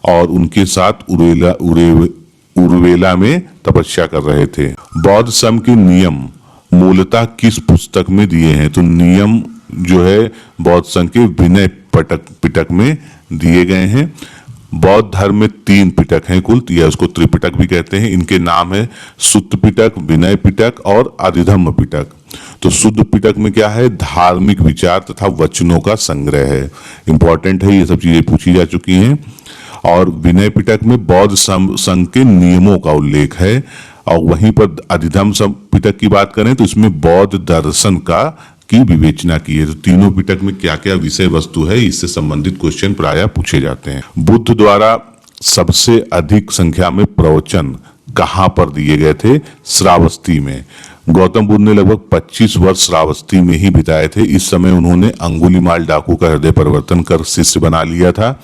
और उनके साथ उर्वेला में तपस्या कर रहे थे। बौद्ध सम के नियम मूलतः किस पुस्तक में दिए हैं? तो नियम जो है बौद्ध संघ के विनय पिटक में दिए गए हैं। बौद्ध धर्म में 3 पिटक हैं कुल, या उसको त्रिपिटक भी कहते हैं। इनके नाम है सुत्त पिटक, विनय पिटक और अधिधम्म पिटक। तो शुद्ध पिटक में क्या है? धार्मिक विचार तथा वचनों का संग्रह है। इंपॉर्टेंट है, ये सब चीजें पूछी जा चुकी हैं। और विनय पिटक में बौद्ध संघ के नियमों का उल्लेख है। और वहीं पर अधिधम्म पिटक की बात करें तो इसमें बौद्ध दर्शन की विवेचना की है। तो तीनों पिटक में क्या क्या विषय वस्तु है, इससे संबंधित क्वेश्चन प्रायः पूछे जाते हैं। बुद्ध द्वारा सबसे अधिक संख्या में प्रवचन कहाँ पर दिए गए थे? श्रावस्ती में। गौतम बुद्ध ने लगभग 25 वर्ष श्रावस्ती में ही बिताए थे। इस समय उन्होंने अंगुलीमाल डाकू का हृदय परिवर्तन कर शिष्य बना लिया था।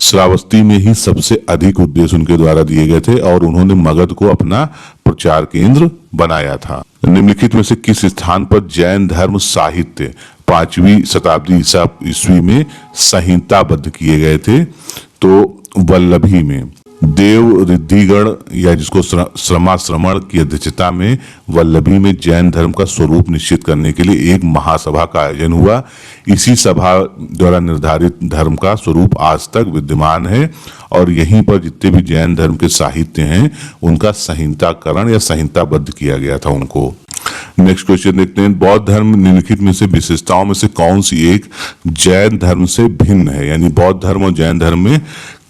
श्रावस्ती में ही सबसे अधिक उपदेश उनके द्वारा दिए गए थे और उन्होंने मगध को अपना प्रचार केंद्र बनाया था। निम्नलिखित में से किस स्थान पर जैन धर्म साहित्य 5वीं शताब्दी ईसा ईस्वी में संहिताबद्ध किए गए थे? तो वल्लभी में। देव रिद्धिगण या जिसको श्रमाश्रमण की अध्यक्षता में वल्लभी में जैन धर्म का स्वरूप निश्चित करने के लिए एक महासभा का आयोजन हुआ। इसी सभा द्वारा निर्धारित धर्म का स्वरूप आज तक विद्यमान है और यहीं पर जितने भी जैन धर्म के साहित्य हैं उनका संहिताकरण या संहिताबद्ध किया गया था उनको। नेक्स्ट क्वेश्चन देखते हैं। बौद्ध धर्म निम्नलिखित में से विशेषताओं में से कौन सी एक जैन धर्म से भिन्न है? यानी बौद्ध धर्म और जैन धर्म में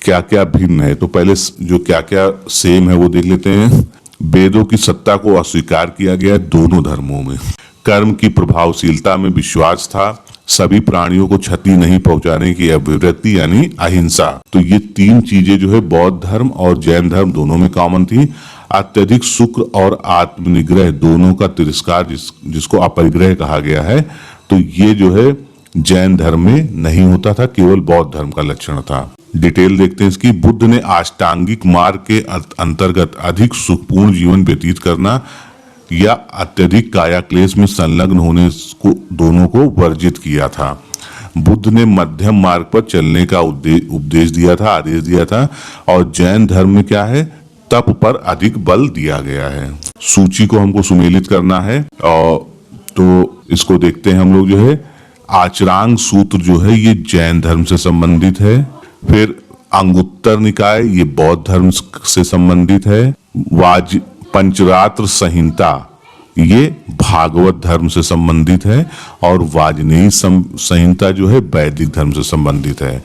क्या क्या भिन्न है? तो पहले जो क्या क्या सेम है वो देख लेते हैं। वेदों की सत्ता को अस्वीकार किया गया दोनों धर्मों में। कर्म की प्रभावशीलता में विश्वास था। सभी प्राणियों को क्षति नहीं पहुंचाने की अभिवृत्ति यानी अहिंसा। तो ये 3 चीजें जो है बौद्ध धर्म और जैन धर्म दोनों में कॉमन थी। अत्यधिक शुक्र और आत्मनिग्रह दोनों का तिरस्कार जिसको अपरिग्रह कहा गया है, तो ये जो है जैन धर्म में नहीं होता था, केवल बौद्ध धर्म का लक्षण था। डिटेल देखते हैं इसकी। बुद्ध ने अष्टांगिक मार्ग के अंतर्गत अधिक सुखपूर्ण जीवन व्यतीत करना या अत्यधिक काया क्लेश में संलग्न होने को दोनों को वर्जित किया था। बुद्ध ने मध्यम मार्ग पर चलने का उपदेश दिया था, आदेश दिया था। और जैन धर्म में क्या है? तप पर अधिक बल दिया गया है। सूची को हमको सुमेलित करना है और तो इसको देखते हैं हम लोग जो है। आचरांग सूत्र जो है ये जैन धर्म से संबंधित है। फिर अंगुत्तर निकाय ये बौद्ध धर्म से संबंधित है। पंचरात्र संहिता ये भागवत धर्म से संबंधित है और वाजनेयी संहिता जो है वैदिक धर्म से संबंधित है।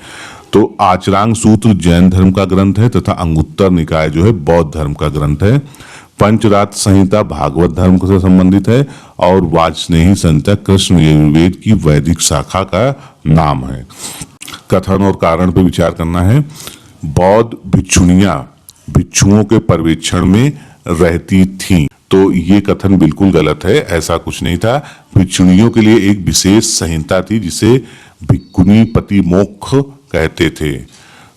तो आचरांग सूत्र जैन धर्म का ग्रंथ है तथा अंगुत्तर निकाय जो है बौद्ध धर्म का ग्रंथ है। पंचरात्र संहिता भागवत धर्म से संबंधित है और वाजनेयी संहिता कृष्ण यजुर्वेद की वैदिक शाखा का नाम है। कथन और कारण पर विचार करना है। बौद्ध भिक्षुणियां भिक्षुओं के पर्यवेक्षण में रहती थीं, तो ये कथन बिल्कुल गलत है। ऐसा कुछ नहीं था। भिक्षुणियों के लिए एक विशेष संहिता थी जिसे भिक्खुनी पति मोक्ष कहते थे।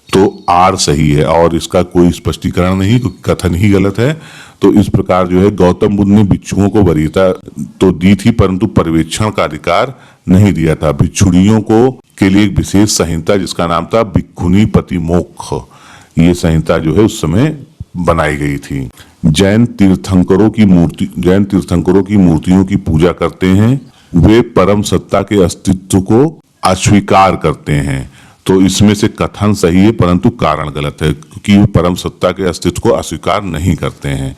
तो आर सही है और इसका कोई स्पष्टीकरण नहीं, क्योंकि कथन ही गलत है। तो इस प्रकार जो है गौतम बुद्ध ने भिक्षुओं को वरीयता तो दी थी परंतु पर्यवेक्षण का अधिकार नहीं दिया था। भिक्षुणियों को के लिए एक विशेष संहिता जिसका नाम था भिक्खुनी पति मोक्ष, ये संहिता जो है उस समय बनाई गई थी। जैन तीर्थंकरों की मूर्तियों की पूजा करते हैं। वे परम सत्ता के अस्तित्व को अस्वीकार करते हैं। तो इसमें से कथन सही है परंतु कारण गलत है, क्योंकि वे परम सत्ता के अस्तित्व को अस्वीकार नहीं करते हैं।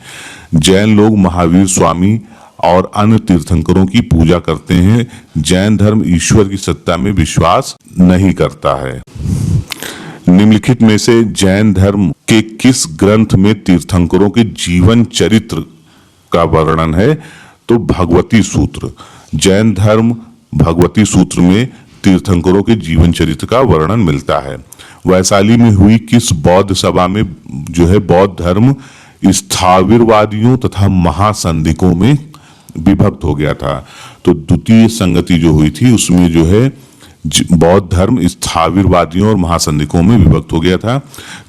जैन लोग महावीर स्वामी और अन्य तीर्थंकरों की पूजा करते हैं। जैन धर्म ईश्वर की सत्ता में विश्वास नहीं करता है। निम्नलिखित में से जैन धर्म के किस ग्रंथ में तीर्थंकरों के जीवन चरित्र का वर्णन है? तो भगवती सूत्र। जैन धर्म भगवती सूत्र में तीर्थंकरों के जीवन चरित्र का वर्णन मिलता है। वैशाली में हुई किस बौद्ध सभा में जो है बौद्ध धर्म स्थाविरवादियों तथा महासंधिकों में विभक्त हो गया था? तो द्वितीय संगति जो हुई थी उसमें जो है बौद्ध धर्म स्थाविरवादियों और महासंधिकों में विभक्त हो गया था।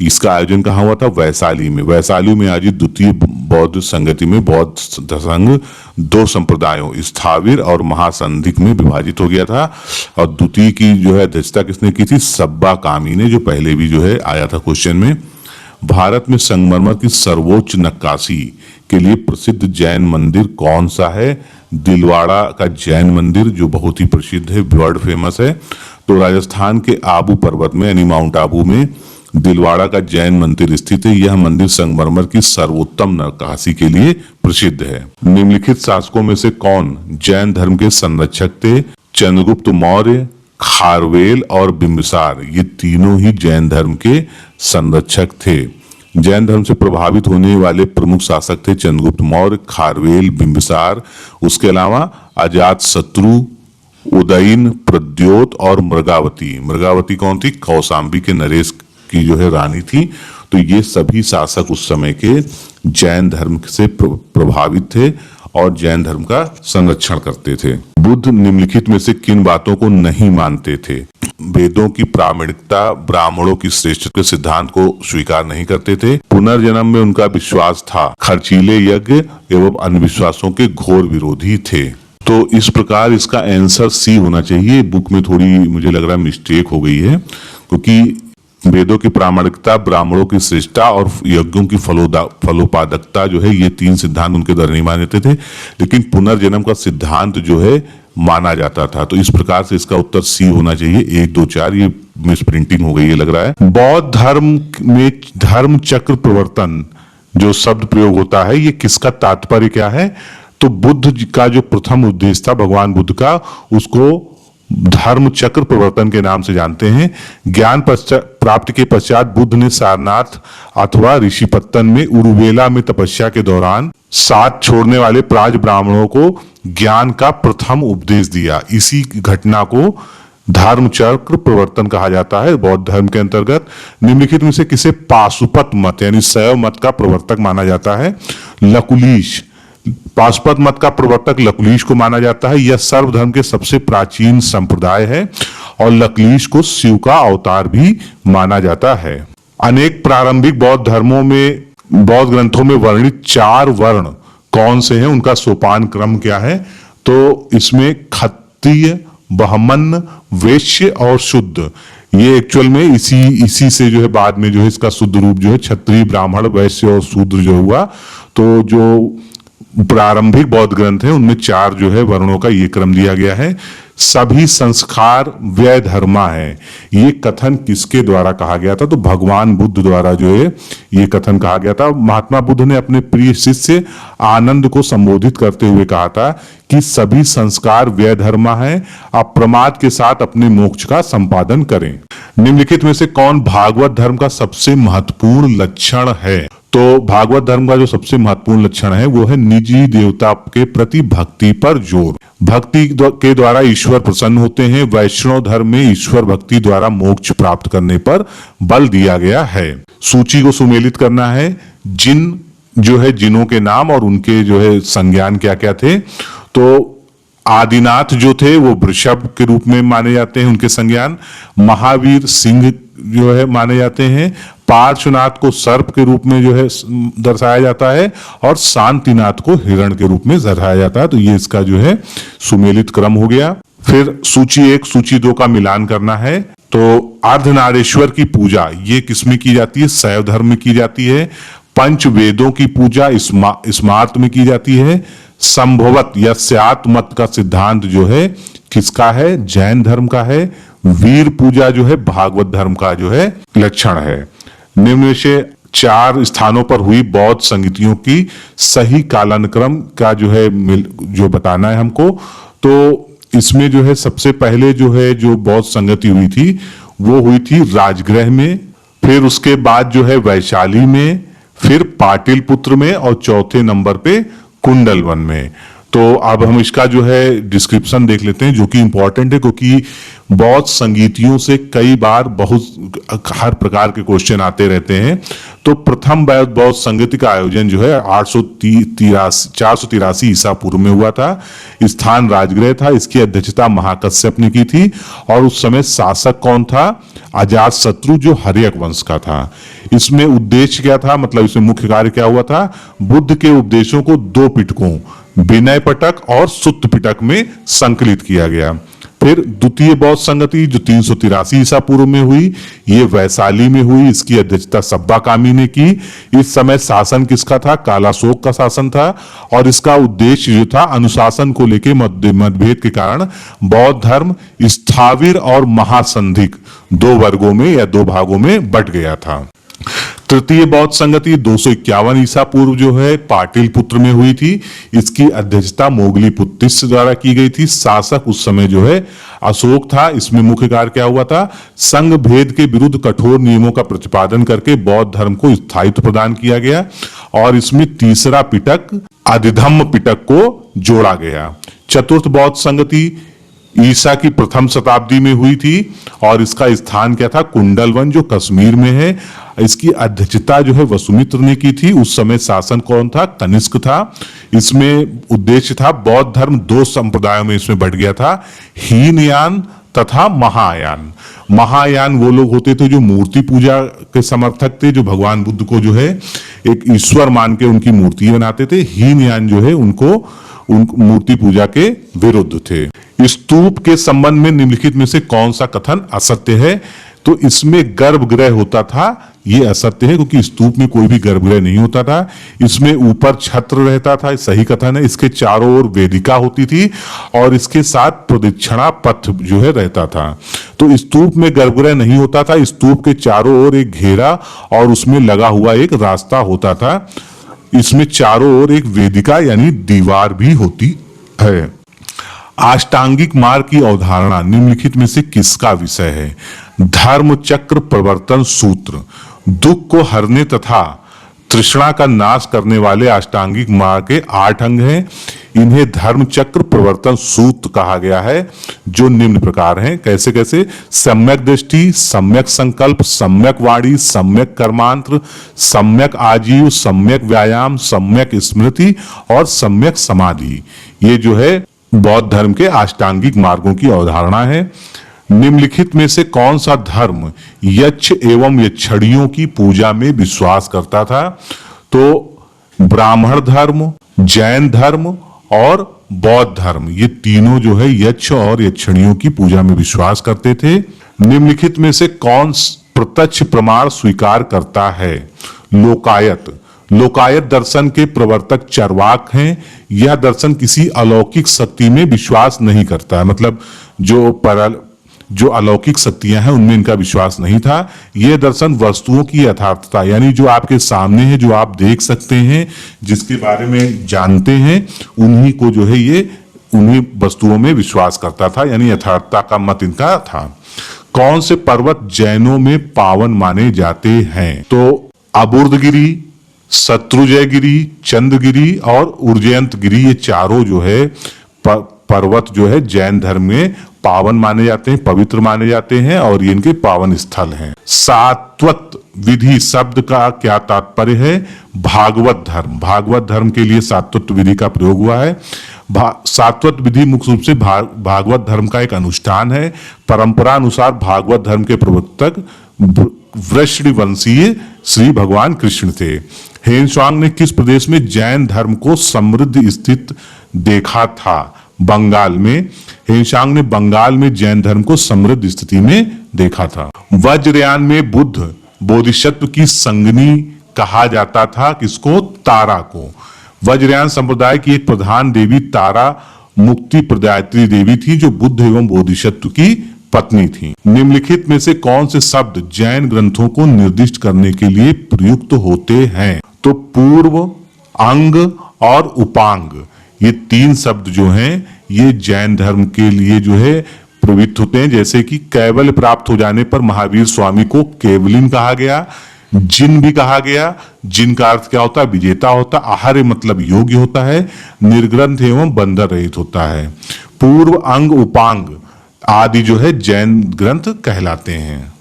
इसका आयोजन कहाँ हुआ था? वैशाली में। वैशाली में आयोजित द्वितीय बौद्ध संगति में बौद्ध संघ दो संप्रदायों स्थाविर और महासंधिक में विभाजित हो गया था। और द्वितीय की जो है अध्यक्षता किसने की थी? सब्बा कामी ने, जो पहले भी जो है आया था क्वेश्चन में। भारत में संगमरमर की सर्वोच्च नक्काशी के लिए प्रसिद्ध जैन मंदिर कौन सा है? दिलवाड़ा का जैन मंदिर, जो बहुत ही प्रसिद्ध है, वर्ल्ड फेमस है। तो राजस्थान के आबू पर्वत में यानी माउंट आबू में दिलवाड़ा का जैन मंदिर स्थित है। यह मंदिर संगमरमर की सर्वोत्तम नक्काशी के लिए प्रसिद्ध है। निम्नलिखित शासकों में से कौन जैन धर्म के संरक्षक थे? चंद्रगुप्त मौर्य, खारवेल और बिंबिसार, ये तीनों ही जैन धर्म के संरक्षक थे। जैन धर्म से प्रभावित होने वाले प्रमुख शासक थे चंद्रगुप्त मौर्य, खारवेल, बिंबिसार। उसके अलावा अजात शत्रु, उदयन, प्रद्योत और मृगावती। मृगावती कौन थी? कौशाम्बी के नरेश की जो है रानी थी। तो ये सभी शासक उस समय के जैन धर्म से प्रभावित थे और जैन धर्म का संरक्षण करते थे। बुद्ध निम्नलिखित में से किन बातों को नहीं मानते थे? वेदों की प्रामाणिकता, ब्राह्मणों की श्रेष्ठता के सिद्धांत को स्वीकार नहीं करते थे। पुनर्जन्म में उनका विश्वास था। खर्चीले यज्ञ एवं अंधविश्वासों के घोर विरोधी थे। तो इस प्रकार इसका आंसर सी होना चाहिए। बुक में थोड़ी मुझे लग रहा है मिस्टेक हो गई है, क्योंकि वेदों की प्रामाणिकता, ब्राह्मणों की श्रेष्ठता और यज्ञों की फलोपादकता जो है, ये तीन सिद्धांत उनके द्वारा नहीं मानते थे, लेकिन पुनर्जन्म का सिद्धांत जो है माना जाता था। तो इस प्रकार से इसका उत्तर सी होना चाहिए। 1, 2, 4 ये मिस प्रिंटिंग हो गई है लग रहा है। बौद्ध धर्म में धर्म चक्र प्रवर्तन जो शब्द प्रयोग होता है, ये किसका तात्पर्य क्या है? तो बुद्ध का जो प्रथम उद्देश्य था भगवान बुद्ध का, उसको धर्म चक्र प्रवर्तन के नाम से जानते हैं। ज्ञान प्राप्ति के पश्चात बुद्ध ने सारनाथ अथवा ऋषिपत्तन में उरुवेला में तपस्या के दौरान साथ छोड़ने वाले प्राज ब्राह्मणों को ज्ञान का प्रथम उपदेश दिया। इसी घटना को धर्म चक्र प्रवर्तन कहा जाता है बौद्ध धर्म के अंतर्गत। निम्नलिखित में से किसे पाशुपत मत यानी शैव मत का प्रवर्तक माना जाता है? लकुलीश। पाशुपत मत का प्रवर्तक लकुलीश को माना जाता है। यह सर्व धर्म के सबसे प्राचीन संप्रदाय है और लकुलीश को शिव का अवतार भी माना जाता है। अनेक प्रारंभिक बौद्ध धर्मों में, बौद्ध ग्रंथों में वर्णित 4 वर्ण कौन से हैं? उनका सोपान क्रम क्या है? तो इसमें क्षत्रिय, ब्राह्मण, वैश्य और शुद्ध, ये एक्चुअल में इसी से जो है बाद में जो है इसका शुद्ध रूप जो है क्षत्रिय, ब्राह्मण, वैश्य और शूद्र जो हुआ। तो जो प्रारंभिक बौद्ध ग्रंथ है उनमें 4 जो है वर्णों का ये क्रम दिया गया है। सभी संस्कार व्यय धर्मा है, ये कथन किसके द्वारा कहा गया था? तो भगवान बुद्ध द्वारा जो है ये कथन कहा गया था। महात्मा बुद्ध ने अपने प्रिय शिष्य आनंद को संबोधित करते हुए कहा था कि सभी संस्कार व्यय धर्मा है, आप प्रमाद के साथ अपने मोक्ष का संपादन करें। निम्नलिखित में से कौन भागवत धर्म का सबसे महत्वपूर्ण लक्षण है? तो भागवत धर्म का जो सबसे महत्वपूर्ण लक्षण है वो है निजी देवता के प्रति भक्ति पर जोर। भक्ति के द्वारा ईश्वर प्रसन्न होते हैं। वैष्णव धर्म में ईश्वर भक्ति द्वारा मोक्ष प्राप्त करने पर बल दिया गया है। सूची को सुमेलित करना है। जिन जो है जिनों के नाम और उनके जो है संज्ञान क्या क्या थे। तो आदिनाथ जो थे वो वृषभ के रूप में माने जाते हैं, उनके संज्ञान। महावीर सिंह जो है माने जाते हैं। पार्श्वनाथ को सर्प के रूप में जो है दर्शाया जाता है और शांतिनाथ को हिरण के रूप में दर्शाया जाता है। तो ये इसका जो है सुमेलित क्रम हो गया। फिर सूची 1 सूची 2 का मिलान करना है। तो अर्धनारेश्वर की पूजा ये किसमें की जाती है? शैव धर्म में की जाती है। पंच वेदों की पूजा स्मार्त में की जाती है। संभवत या स्यात मत का सिद्धांत जो है किसका है? जैन धर्म का है। वीर पूजा जो है भागवत धर्म का जो है लक्षण है। निम्न में से 4 स्थानों पर हुई बौद्ध संगतियों की सही कालानुक्रम का जो है जो बताना है हमको। तो इसमें जो है सबसे पहले जो है जो बौद्ध संगति हुई थी वो हुई थी राजगृह में, फिर उसके बाद जो है वैशाली में, फिर पाटिलपुत्र में और चौथे नंबर पे कुंडलवन में। तो अब हम इसका जो है डिस्क्रिप्शन देख लेते हैं, जो कि इंपॉर्टेंट है, क्योंकि बौद्ध संगीतियों से कई बार बहुत हर प्रकार के क्वेश्चन आते रहते हैं। तो प्रथम बौद्ध संगीति का आयोजन जो है 483 ईसा पूर्व में हुआ था। स्थान राजगृह था। इसकी अध्यक्षता महाकश्यप ने की थी। और उस समय शासक कौन था? अजातशत्रु, जो हर्यक वंश का था। इसमें उद्देश्य क्या था, मतलब इसमें मुख्य कार्य क्या हुआ था? बुद्ध के उपदेशों को 2 पिटकों, विनय पिटक और सुत्त पिटक में संकलित किया गया। फिर द्वितीय बौद्ध संगति जो 383 ईसा पूर्व में हुई, ये वैशाली में हुई। इसकी अध्यक्षता सब्बा कामी ने की। इस समय शासन किसका था? कालाशोक का शासन था। और इसका उद्देश्य जो था, अनुशासन को लेकर मतभेद के कारण बौद्ध धर्म स्थाविर और महासंधिक 2 वर्गों में या 2 भागों में बंट गया था। तृतीय बौद्ध संगति 251 ईसा पूर्व जो है पाटलिपुत्र में हुई थी। इसकी अध्यक्षता मोगली पुत्तिस्य द्वारा की गई थी। शासक उस समय जो है अशोक था। इसमें मुख्य कार्य क्या हुआ था? संघ भेद के विरुद्ध कठोर नियमों का प्रतिपादन करके बौद्ध धर्म को स्थायित्व प्रदान किया गया। और इसमें तीसरा पिटक अधिधम्म पिटक को जोड़ा गया। चतुर्थ बौद्ध संगति ईसा की प्रथम शताब्दी में हुई थी। और इसका स्थान क्या था? कुंडलवन, जो कश्मीर में है। इसकी अध्यक्षता जो है वसुमित्र ने की थी। उस समय शासन कौन था? कनिष्क था। इसमें उद्देश्य था, बौद्ध धर्म 2 संप्रदायों में इसमें बढ़ गया था, हीनयान तथा महायान। महायान वो लोग होते थे जो मूर्ति पूजा के समर्थक थे, जो भगवान बुद्ध को जो है एक ईश्वर मान के उनकी मूर्ति बनाते थे। हीनयान जो है उन मूर्ति पूजा के विरुद्ध थे। स्तूप के संबंध में निम्नलिखित में से कौन सा कथन असत्य है? तो इसमें गर्भगृह होता था, ये असत्य है, क्योंकि स्तूप में कोई भी गर्भगृह नहीं होता था। इसमें ऊपर छत्र रहता था, सही कथन है। इसके चारों ओर वेदिका होती थी और इसके साथ प्रदक्षिणा पथ जो है रहता था। तो स्तूप में गर्भगृह नहीं होता था। स्तूप के चारों ओर एक घेरा और उसमें लगा हुआ एक रास्ता होता था। इसमें चारों ओर एक वेदिका यानी दीवार भी होती है। अष्टांगिक मार्ग की अवधारणा निम्नलिखित में से किसका विषय है? धर्म चक्र प्रवर्तन सूत्र। दुख को हरने तथा तृष्णा का नाश करने वाले अष्टांगिक मार्ग के 8 अंग हैं। इन्हें धर्म चक्र प्रवर्तन सूत्र कहा गया है, जो निम्न प्रकार हैं। कैसे कैसे? सम्यक दृष्टि, सम्यक संकल्प, सम्यक वाणी, सम्यक कर्मांत्र, सम्यक आजीव, सम्यक व्यायाम, सम्यक स्मृति और सम्यक समाधि। ये जो है बौद्ध धर्म के अष्टांगिक मार्गों की अवधारणा है। निम्नलिखित में से कौन सा धर्म यक्ष एवं यक्षणियों की पूजा में विश्वास करता था? तो ब्राह्मण धर्म, जैन धर्म और बौद्ध धर्म, ये तीनों जो है यक्ष और यक्षणियों की पूजा में विश्वास करते थे। निम्नलिखित में से कौन प्रत्यक्ष प्रमाण स्वीकार करता है? लोकायत। लोकायत दर्शन के प्रवर्तक चरवाक हैं। यह दर्शन किसी अलौकिक शक्ति में विश्वास नहीं करता है, मतलब जो अलौकिक शक्तियां हैं उनमें इनका विश्वास नहीं था। यह दर्शन वस्तुओं की यथार्थता, यानी जो आपके सामने है, जो आप देख सकते हैं, जिसके बारे में जानते हैं, उन्हीं को जो है ये उन्हीं वस्तुओं में विश्वास करता था, यानी यथार्थता का मत इनका था। कौन से पर्वत जैनों में पावन माने जाते हैं? तो अबुर्दगिरी, शत्रुंजयगिरी, चंद्रगिरी और उर्जयंतगिरी, ये चारों जो है पर्वत जो है जैन धर्म में पावन माने जाते हैं, पवित्र माने जाते हैं और ये इनके पावन स्थल हैं। सात्वत विधि शब्द का क्या तात्पर्य है? भागवत धर्म। भागवत धर्म के लिए सात्वत विधि का प्रयोग हुआ है। सात्वत विधि मुख्य रूप से भागवत धर्म का एक अनुष्ठान है। परंपरा अनुसार भागवत धर्म के प्रवर्तक वृषणवंशीय श्री भगवान कृष्ण थे। हेनशांग ने किस प्रदेश में जैन धर्म को समृद्ध स्थित देखा था? बंगाल में। हेनशांग ने बंगाल में जैन धर्म को समृद्ध स्थिति में देखा था। वज्रयान में बुद्ध बोधिसत्व की संगनी कहा जाता था किसको? तारा को। वज्रयान संप्रदाय की एक प्रधान देवी तारा मुक्ति प्रदायत्री देवी थी, जो बुद्ध एवं बोधिसत्व की पत्नी थी। निम्नलिखित में से कौन से शब्द जैन ग्रंथों को निर्दिष्ट करने के लिए प्रयुक्त होते हैं? तो पूर्व, अंग और उपांग, ये 3 शब्द जो हैं ये जैन धर्म के लिए जो है प्रयुक्त होते हैं। जैसे कि कैवल्य प्राप्त हो जाने पर महावीर स्वामी को केवलिन कहा गया। जिन भी कहा गया। जिन का अर्थ क्या होता है? विजेता होता है। आहार्य मतलब योग्य होता है। निर्ग्रंथ एवं बंधन रहित होता है। पूर्व, अंग, उपांग आदि जो है जैन ग्रंथ कहलाते हैं।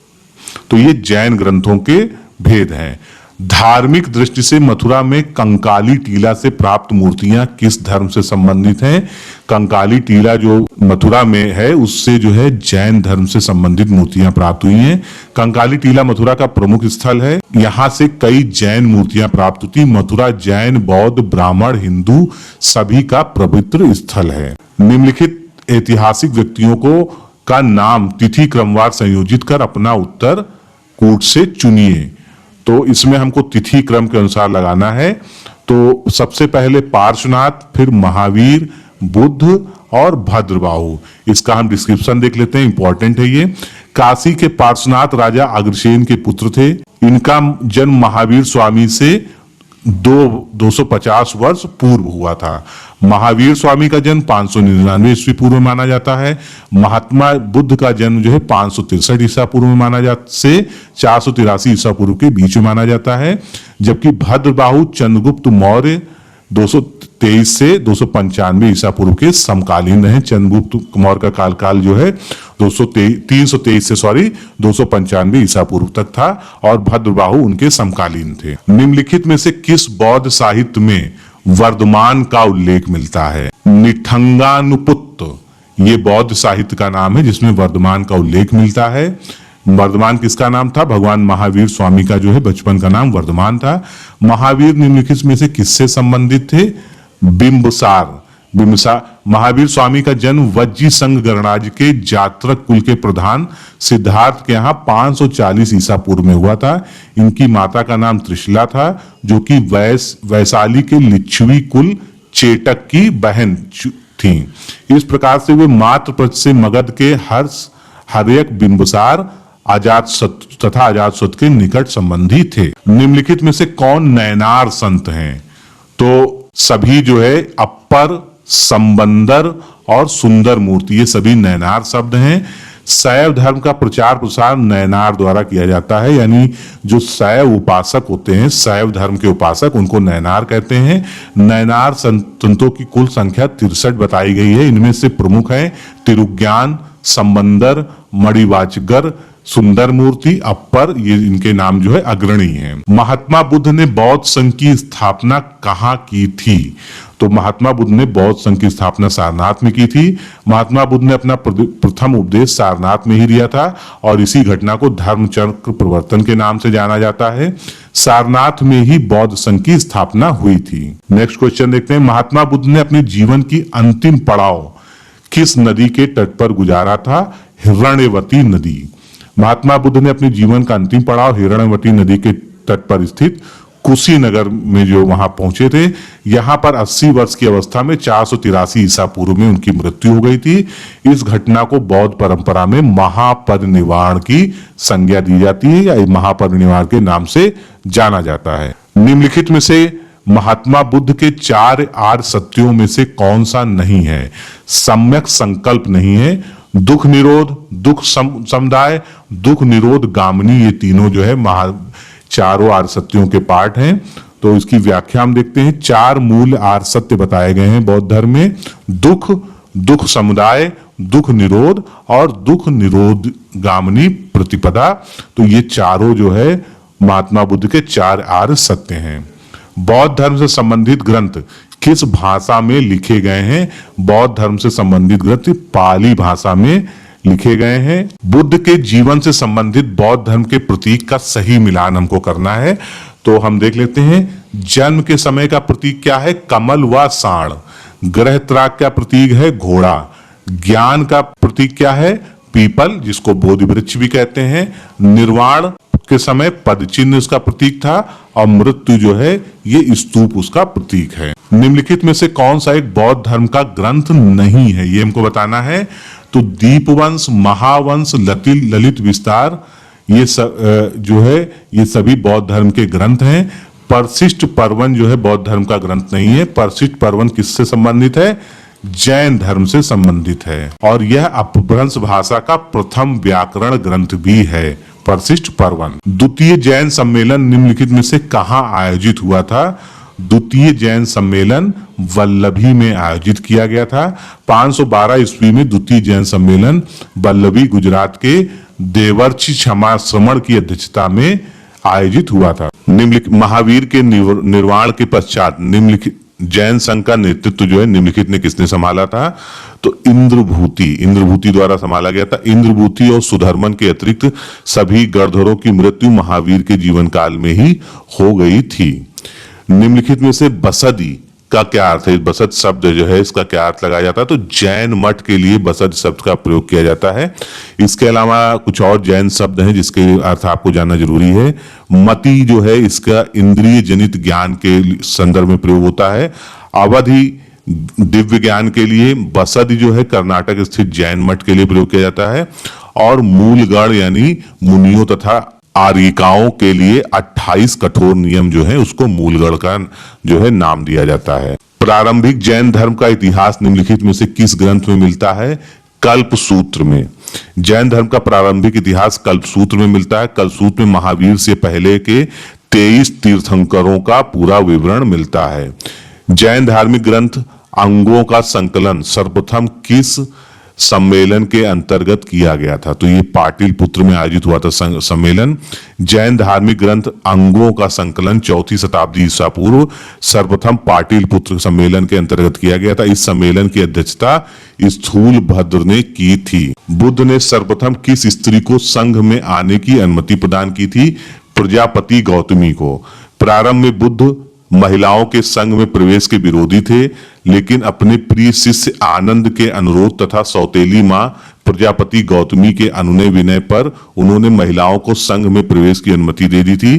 तो ये जैन ग्रंथों के भेद हैं। धार्मिक दृष्टि से मथुरा में कंकाली टीला से प्राप्त मूर्तियां किस धर्म से संबंधित हैं? कंकाली टीला जो मथुरा में है उससे जो है जैन धर्म से संबंधित मूर्तियां प्राप्त हुई हैं। कंकाली टीला मथुरा का प्रमुख स्थल है। यहाँ से कई जैन मूर्तियां प्राप्त होती। मथुरा जैन, बौद्ध, ब्राह्मण, हिंदू सभी का पवित्र स्थल है। निम्नलिखित ऐतिहासिक व्यक्तियों को का नाम तिथि क्रमवार संयोजित कर अपना उत्तर कूट से चुनिए। तो इसमें हमको तिथि क्रम के अनुसार लगाना है। तो सबसे पहले पार्श्वनाथ, फिर महावीर, बुद्ध और भद्रबाहु। इसका हम डिस्क्रिप्शन देख लेते हैं, इंपॉर्टेंट है ये। काशी के पार्श्वनाथ राजा अग्रसेन के पुत्र थे। इनका जन्म महावीर स्वामी से 250 वर्ष पूर्व हुआ था। महावीर स्वामी का जन्म 599 ईस्वी पूर्व में माना जाता है। महात्मा बुद्ध का जन्म जो है 563 ईसा पूर्व में माना जाता से 483 ईसा पूर्व के बीच में माना जाता है। जबकि भद्रबाहु चंद्रगुप्त मौर्य 223 से 295 ईसा पूर्व के समकालीन रहे। चंद्रगुप्त मौर्य का काल जो है 323 से 295 ईसा पूर्व तक था और भद्रबाहु उनके समकालीन थे। निम्नलिखित में से किस बौद्ध साहित्य में वर्धमान का उल्लेख मिलता है? निठंगानुपुत्त ये बौद्ध साहित्य का नाम है जिसमें वर्धमान का उल्लेख मिलता है। वर्धमान किसका नाम था? भगवान महावीर स्वामी का जो है बचपन का नाम वर्धमान था। महावीर निम्नलिखित में से किससे संबंधित थे? बिंबसार। महावीर स्वामी का जन्म वज्जी संघ गणराज्य के जात्रक कुल के प्रधान सिद्धार्थ के यहाँ 540 ईसा पूर्व में हुआ था। इनकी माता का नाम त्रिशला था जो कि वैशाली के लिच्छवी कुल चेटक की बहन थी। इस प्रकार से वे मातृपक्ष से मगध के हर्यक, बिंबसार, अजातशत्रु तथा अजातशत्रु के निकट संबंधी थे। निम्नलिखित में से कौन नैनार संत हैं? तो सभी जो है अपर, संबंदर और सुंदर मूर्ति ये सभी नैनार शब्द हैं। शैव धर्म का प्रचार प्रसार नैनार द्वारा किया जाता है। यानी जो शैव उपासक होते हैं, शैव धर्म के उपासक, उनको नैनार कहते हैं। नैनार संतों की कुल संख्या 63 बताई गई है। इनमें से प्रमुख है तिरुज्ञान, संबंदर, मणिवाचगर, सुंदर मूर्ति, अप्पर, ये इनके नाम जो है अग्रणी हैं। महात्मा बुद्ध ने बौद्ध संघ की स्थापना कहाँ की थी? तो महात्मा बुद्ध ने बौद्ध संघ की स्थापना सारनाथ में की थी। महात्मा बुद्ध ने अपना प्रथम उपदेश सारनाथ में ही दिया था और इसी घटना को धर्म चक्र प्रवर्तन के नाम से जाना जाता है। सारनाथ में ही बौद्ध संघ की स्थापना हुई थी। नेक्स्ट क्वेश्चन देखते हैं। महात्मा बुद्ध ने अपने जीवन की अंतिम पड़ाव किस नदी के तट पर गुजारा था? हिरण्यवती नदी। महात्मा बुद्ध ने अपने जीवन का अंतिम पड़ाव हिरण्यवती नदी के तट पर स्थित कुशीनगर में जो वहां पहुंचे थे। यहां पर 80 वर्ष की अवस्था में 483 ईसा पूर्व में उनकी मृत्यु हो गई थी। इस घटना को बौद्ध परंपरा में महापरिनिर्वाण की संज्ञा दी जाती है या महापरिनिर्वाण के नाम से जाना जाता है। निम्नलिखित में से महात्मा बुद्ध के 4 आर्य सत्यों में से कौन सा नहीं है? सम्यक संकल्प नहीं है, दुख निरोध, दुख समुदाय, दुख निरोध गामिनी, ये तीनों जो है चारों आर्य सत्यों के पार्ट हैं। तो इसकी व्याख्या हम देखते हैं। 4 मूल आर्य सत्य बताए गए हैं बौद्ध धर्म में। दुख, दुख समुदाय, दुख निरोध और दुख निरोध गामिनी प्रतिपदा। तो ये चारों जो है महात्मा बुद्ध के 4 आर्य सत्य हैं। बौद्ध धर्म से संबंधित ग्रंथ किस भाषा में लिखे गए हैं? बौद्ध धर्म से संबंधित ग्रंथ पाली भाषा में लिखे गए हैं। बुद्ध के जीवन से संबंधित बौद्ध धर्म के प्रतीक का सही मिलान हमको करना है। तो हम देख लेते हैं। जन्म के समय का प्रतीक क्या है? कमल व साण। ग्रह त्राग का प्रतीक है घोड़ा। ज्ञान का प्रतीक क्या है? पीपल, जिसको बोधि वृक्ष भी कहते हैं। निर्वाण के समय पद चिन्ह उसका प्रतीक था और मृत्यु जो है ये स्तूप उसका प्रतीक है। निम्नलिखित में से कौन सा एक बौद्ध धर्म का ग्रंथ नहीं है? ये हमको बताना है। तो दीपवंश, महावंश, ललित विस्तार, ये जो है ये सभी बौद्ध धर्म के ग्रंथ हैं। परशिष्ट पर्वन जो है बौद्ध धर्म का ग्रंथ नहीं है। परशिष्ट पर्वन किससे संबंधित है? जैन धर्म से संबंधित है और यह अपभ्रंश भाषा का प्रथम व्याकरण ग्रंथ भी है। परिशिष्ट पर्वन। द्वितीय जैन सम्मेलन निम्नलिखित में से कहाँ आयोजित हुआ था? द्वितीय जैन सम्मेलन वल्लभी में आयोजित किया गया था। 512 ईस्वी में द्वितीय जैन सम्मेलन वल्लभी गुजरात के देवर्षि श्रमण की अध्यक्षता में आयोजित हुआ था। निम्नलिखित महावीर के निर्वाण के पश्चात निम्नलिखित जैन संघ का नेतृत्व जो है निम्नलिखित ने किसने संभाला था? तो इंद्रभूति द्वारा संभाला गया था। इंद्रभूति और सुधर्मन के अतिरिक्त सभी गणधरों की मृत्यु महावीर के जीवन काल में ही हो गई थी। निम्नलिखित में से बसदी का क्या अर्थ है? बसद शब्द जो है इसका क्या अर्थ लगाया जाता है? तो जैन मठ के लिए बसद शब्द का प्रयोग किया जाता है। इसके अलावा कुछ और जैन शब्द हैं जिसके अर्थ आपको जानना जरूरी है। मति जो है इसका इंद्रिय जनित ज्ञान के संदर्भ में प्रयोग होता है। अवधि दिव्य ज्ञान के लिए, बसद जो है कर्नाटक स्थित जैन मठ के लिए प्रयोग किया जाता है और मूलगढ़ यानी मुनियों तथा आर्यिकाओं के लिए 28 कठोर नियम जो है उसको मूलगढ़ का जो है नाम दिया जाता है। प्रारंभिक जैन धर्म का इतिहास निम्नलिखित में से किस ग्रंथ में मिलता है? कल्पसूत्र में। जैन धर्म का प्रारंभिक इतिहास कल्पसूत्र में मिलता है। कल्पसूत्र में महावीर से पहले के 23 तीर्थंकरों का पूरा विवरण मिलता है। जैन धार्मिक ग्रंथ अंगों का संकलन सर्वप्रथम किस सम्मेलन के अंतर्गत किया गया था? तो ये पाटलिपुत्र में आयोजित हुआ था सम्मेलन। जैन धार्मिक ग्रंथ अंगों का संकलन 4वीं शताब्दी ईसा पूर्व सर्वप्रथम पाटलिपुत्र सम्मेलन के अंतर्गत किया गया था। इस सम्मेलन की अध्यक्षता स्थूल भद्र ने की थी। बुद्ध ने सर्वप्रथम किस स्त्री को संघ में आने की अनुमति प्रदान की थी? प्रजापति गौतमी को। प्रारंभ में बुद्ध महिलाओं के संघ में प्रवेश के विरोधी थे, लेकिन अपने प्रिय शिष्य आनंद के अनुरोध तथा सौतेली मां प्रजापति गौतमी के अनुनय विनय पर उन्होंने महिलाओं को संघ में प्रवेश की अनुमति दे दी थी।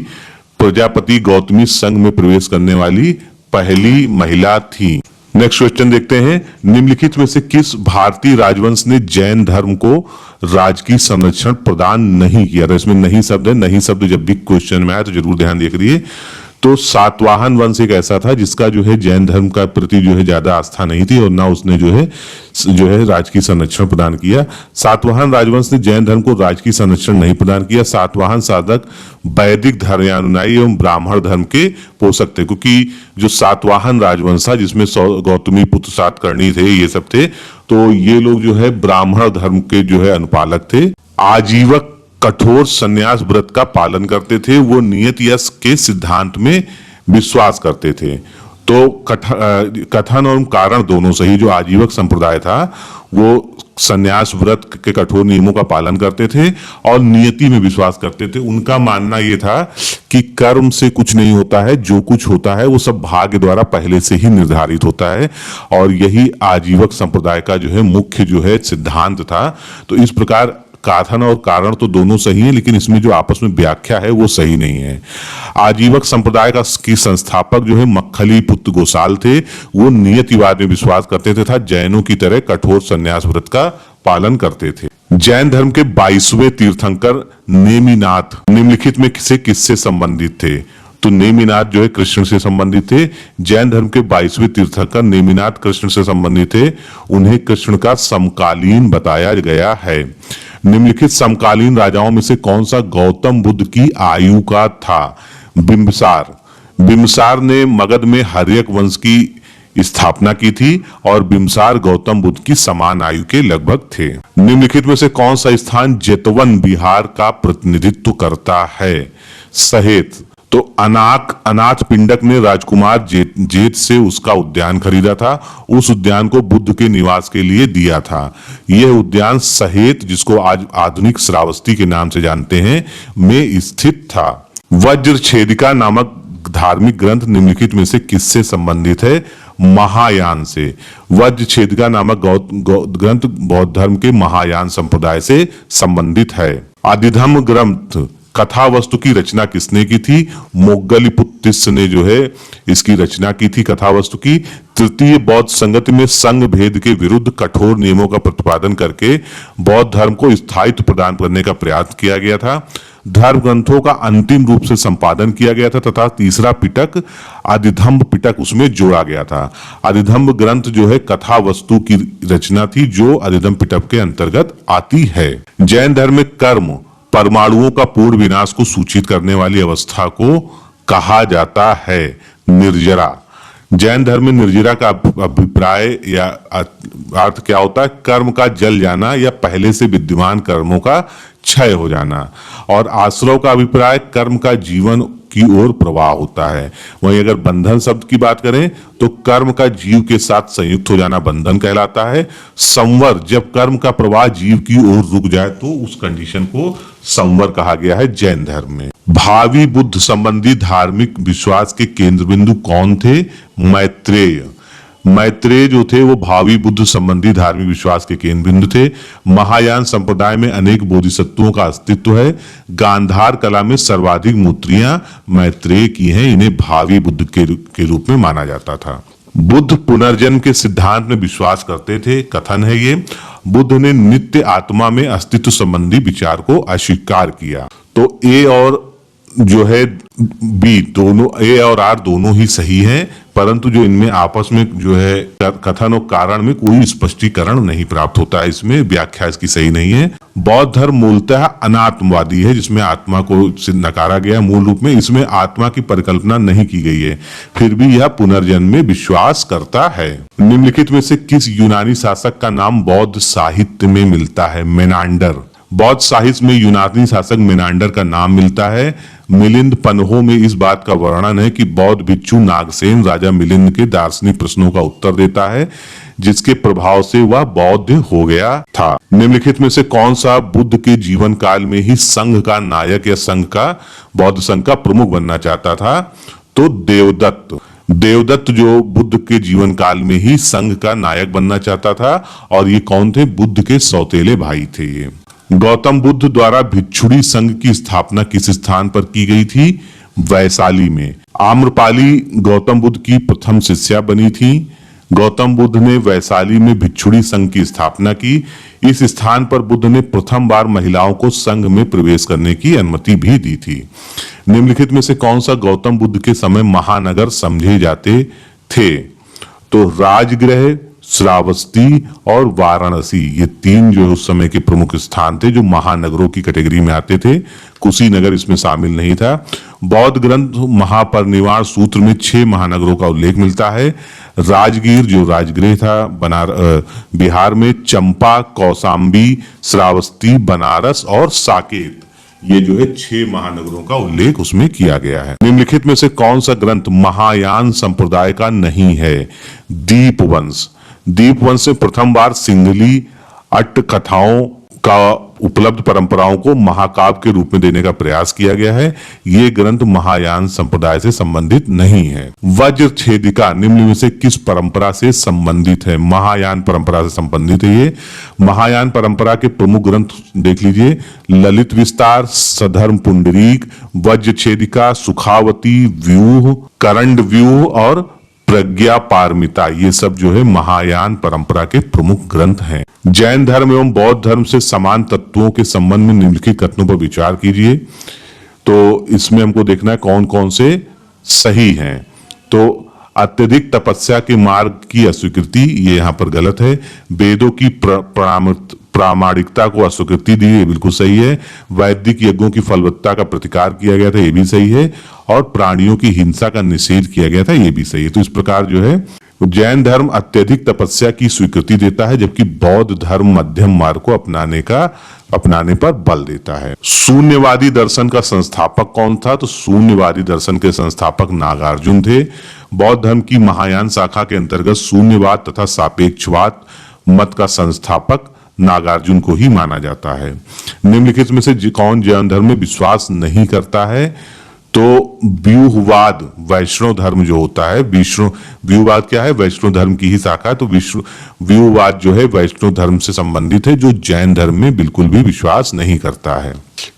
प्रजापति गौतमी संघ में प्रवेश करने वाली पहली महिला थी। नेक्स्ट क्वेश्चन देखते हैं। निम्नलिखित में से किस भारतीय राजवंश ने जैन धर्म को राजकीय संरक्षण प्रदान नहीं किया? तो इसमें नहीं शब्द है। नहीं शब्द जब भी क्वेश्चन में आया तो जरूर ध्यान देखिए। तो सातवाहन वंश एक ऐसा था जिसका जो है जैन धर्म का प्रति जो है ज्यादा आस्था नहीं थी और ना उसने जो है राजकीय संरक्षण प्रदान किया। सातवाहन राजवंश ने जैन धर्म को राजकीय संरक्षण नहीं प्रदान किया। सातवाहन साधक वैदिक धर्मानुयायी एवं ब्राह्मण धर्म के पोषक थे, क्योंकि जो सातवाहन राजवंश था जिसमें गौतमी पुत्र सातकर्णी थे, ये सब थे, तो ये लोग जो है ब्राह्मण धर्म के जो है अनुपालक थे। आजीवक कठोर संन्यास व्रत का पालन करते थे। वो नियत यश के सिद्धांत में विश्वास करते थे। तो कथन और कारण दोनों सही। जो आजीवक संप्रदाय था वो संन्यास व्रत के कठोर नियमों का पालन करते थे और नियति में विश्वास करते थे। उनका मानना यह था कि कर्म से कुछ नहीं होता है, जो कुछ होता है वो सब भाग्य द्वारा पहले से ही निर्धारित होता है, और यही आजीवक संप्रदाय का जो है मुख्य जो है सिद्धांत था। तो इस प्रकार कथन और कारण तो दोनों सही हैं, लेकिन इसमें जो आपस में व्याख्या है वो सही नहीं है। आजीवक संप्रदाय का की संस्थापक जो है मक्खली पुत्र गोसाल थे। वो नियतिवाद में विश्वास करते थे तथा जैनों की तरह कठोर संन्यास व्रत का पालन करते थे। जैन धर्म के 22वें तीर्थंकर नेमिनाथ निम्नलिखित में किससे संबंधित थे? तो नेमिनाथ जो है कृष्ण से संबंधित थे। जैन धर्म के 22वें तीर्थंकर नेमिनाथ कृष्ण से संबंधित थे। उन्हें कृष्ण का समकालीन बताया गया है। निम्नलिखित समकालीन राजाओं में से कौन सा गौतम बुद्ध की आयु का था? बिंबिसार। बिंबिसार ने मगध में हर्यक वंश की स्थापना की थी और बिंबिसार गौतम बुद्ध की समान आयु के लगभग थे। निम्नलिखित में से कौन सा स्थान जेतवन बिहार का प्रतिनिधित्व करता है? सहेत। तो अनाथ पिंडक ने राजकुमार जेत से उसका उद्यान खरीदा था। उस उद्यान को बुद्ध के निवास के लिए दिया था। यह उद्यान सहेत, जिसको आज आधुनिक श्रावस्ती के नाम से जानते हैं, में स्थित था। वज्रछेदिका नामक धार्मिक ग्रंथ निम्नलिखित में से किससे संबंधित है? महायान से। वज्रछेदिका नामक ग्रंथ बौद्ध धर्म के महायान संप्रदाय से संबंधित है। आदिधम्म ग्रंथ कथा वस्तु की रचना किसने की थी? मोग्गलीपुत्तिस ने जो है इसकी रचना की थी कथा वस्तु की। तृतीय बौद्ध संगति में संघ भेद के विरुद्ध कठोर नियमों का प्रतिपादन करके बौद्ध धर्म को स्थायित्व प्रदान करने का प्रयास किया गया था। धर्म ग्रंथों का अंतिम रूप से संपादन किया गया था तथा तीसरा पिटक आदिधम्ब पिटक उसमें जोड़ा गया था। आदिधम्ब ग्रंथ जो है कथा वस्तु की रचना थी जो आदिधम्ब पिटक के अंतर्गत आती है। जैन धर्म में कर्म परमाणुओं का पूर्ण विनाश को सूचित करने वाली अवस्था को कहा जाता है निर्जरा। जैन धर्म में निर्जरा का अभिप्राय या अर्थ क्या होता है? कर्म का जल जाना या पहले से विद्यमान कर्मों का क्षय हो जाना। और आश्रव का अभिप्राय कर्म का जीवन की ओर प्रवाह होता है। वहीं अगर बंधन शब्द की बात करें तो कर्म का जीव के साथ संयुक्त हो जाना बंधन कहलाता है। संवर, जब कर्म का प्रवाह जीव की ओर रुक जाए तो उस कंडीशन को संवर कहा गया है जैन धर्म में। भावी बुद्ध संबंधी धार्मिक विश्वास के केंद्र बिंदु कौन थे? मैत्रेय। मैत्रेय जो थे वो भावी बुद्ध संबंधी धार्मिक विश्वास के केंद्र बिंदु थे। महायान संप्रदाय में अनेक बोधिसत्वों का अस्तित्व है। गांधार कला में सर्वाधिक मूर्तियां मैत्रेय की हैं। इन्हें भावी बुद्ध के रूप में माना जाता था। बुद्ध पुनर्जन्म के सिद्धांत में विश्वास करते थे। कथन है ये, बुद्ध ने नित्य आत्मा में अस्तित्व संबंधी विचार को अस्वीकार किया। तो ए और जो है बी दोनों, ए और आर दोनों ही सही हैं, परंतु जो इनमें आपस में जो है कथन और कारण में कोई स्पष्टीकरण नहीं प्राप्त होता है। इसमें व्याख्या इसकी सही नहीं है। बौद्ध धर्म मूलतः अनात्मवादी है जिसमें आत्मा को नकारा गया मूल रूप में। इसमें आत्मा की परिकल्पना नहीं की गई है, फिर भी यह पुनर्जन्म में विश्वास करता है। निम्नलिखित में से किस यूनानी शासक का नाम बौद्ध साहित्य में मिलता है? मेनांडर। बौद्ध साहित्य में यूनानी शासक मेनांडर का नाम मिलता है। मिलिंद पन्हों में इस बात का वर्णन है कि बौद्ध भिक्षु नागसेन राजा मिलिंद के दार्शनिक प्रश्नों का उत्तर देता है जिसके प्रभाव से वह बौद्ध हो गया था। निम्नलिखित में से कौन सा बुद्ध के जीवन काल में ही संघ का नायक या संघ का बौद्ध संघ का प्रमुख बनना चाहता था? तो देवदत्त। देवदत्त जो बुद्ध के जीवन काल में ही संघ का नायक बनना चाहता था। और ये कौन थे? बुद्ध के सौतेले भाई थे ये। गौतम बुद्ध द्वारा भिक्षुणी संघ की स्थापना किस स्थान पर की गई थी? वैशाली में। आम्रपाली गौतम बुद्ध की प्रथम शिष्या बनी थी। गौतम बुद्ध ने वैशाली में भिक्षुणी संघ की स्थापना की। इस स्थान पर बुद्ध ने प्रथम बार महिलाओं को संघ में प्रवेश करने की अनुमति भी दी थी। निम्नलिखित में से कौन सा गौतम बुद्ध के समय महानगर समझे जाते थे? तो राजगृह, श्रावस्ती और वाराणसी, ये तीन जो उस समय के प्रमुख स्थान थे जो महानगरों की कैटेगरी में आते थे। कुशीनगर इसमें शामिल नहीं था। बौद्ध ग्रंथ महापरिनिर्वाण सूत्र में 6 महानगरों का उल्लेख मिलता है। राजगीर जो राजगृह था बिहार में, चंपा, कौशाम्बी, श्रावस्ती, बनारस और साकेत, ये जो है 6 महानगरों का उल्लेख उसमें किया गया है। निम्नलिखित में से कौन सा ग्रंथ महायान संप्रदाय का नहीं है? दीपवंश। दीपवंश में प्रथम बार सिंगली अट्ट कथाओं का उपलब्ध परंपराओं को महाकाव्य के रूप में देने का प्रयास किया गया है। ये ग्रंथ महायान संप्रदाय से संबंधित नहीं है। वज्र छेदिका निम्न में से किस परंपरा से संबंधित है? महायान परंपरा से संबंधित है ये। महायान परंपरा के प्रमुख ग्रंथ देख लीजिए, ललित विस्तार, सधर्म पुंडरीक, वज्र छेदिका, सुखावती व्यूह, करंड व्यूह और प्रज्ञा पारमिता, ये सब जो है महायान परंपरा के प्रमुख ग्रंथ हैं। जैन धर्म एवं बौद्ध धर्म से समान तत्वों के संबंध में निम्नलिखित कथनों पर विचार कीजिए। तो इसमें हमको देखना है कौन कौन से सही हैं। तो अत्यधिक तपस्या के मार्ग की अस्वीकृति, ये यहाँ पर गलत है। वेदों की प्रामाणिकता को अस्वीकृति दी, ये बिल्कुल सही है। वैदिक यज्ञों की फलवत्ता का प्रतिकार किया गया था, ये भी सही है। और प्राणियों की हिंसा का निषेध किया गया था, ये भी सही है। तो इस प्रकार जो है जैन धर्म अत्यधिक तपस्या की स्वीकृति देता है जबकि बौद्ध धर्म मध्यम मार्ग को अपनाने पर बल देता है। शून्यवादी दर्शन का संस्थापक कौन था? तो शून्यवादी दर्शन के संस्थापक नागार्जुन थे। बौद्ध धर्म की महायान शाखा के अंतर्गत शून्यवाद तथा सापेक्षवाद मत का संस्थापक नागार्जुन को ही माना जाता है। निम्नलिखित में से कौन जैन धर्म में विश्वास नहीं करता है? तो व्यूहवाद, वैष्णव धर्म जो होता है, व्यूहवाद क्या है? वैष्णव धर्म की ही शाखा है। तो व्यूहवाद जो है वैष्णव धर्म से संबंधित है जो जैन धर्म में बिल्कुल भी विश्वास नहीं करता है।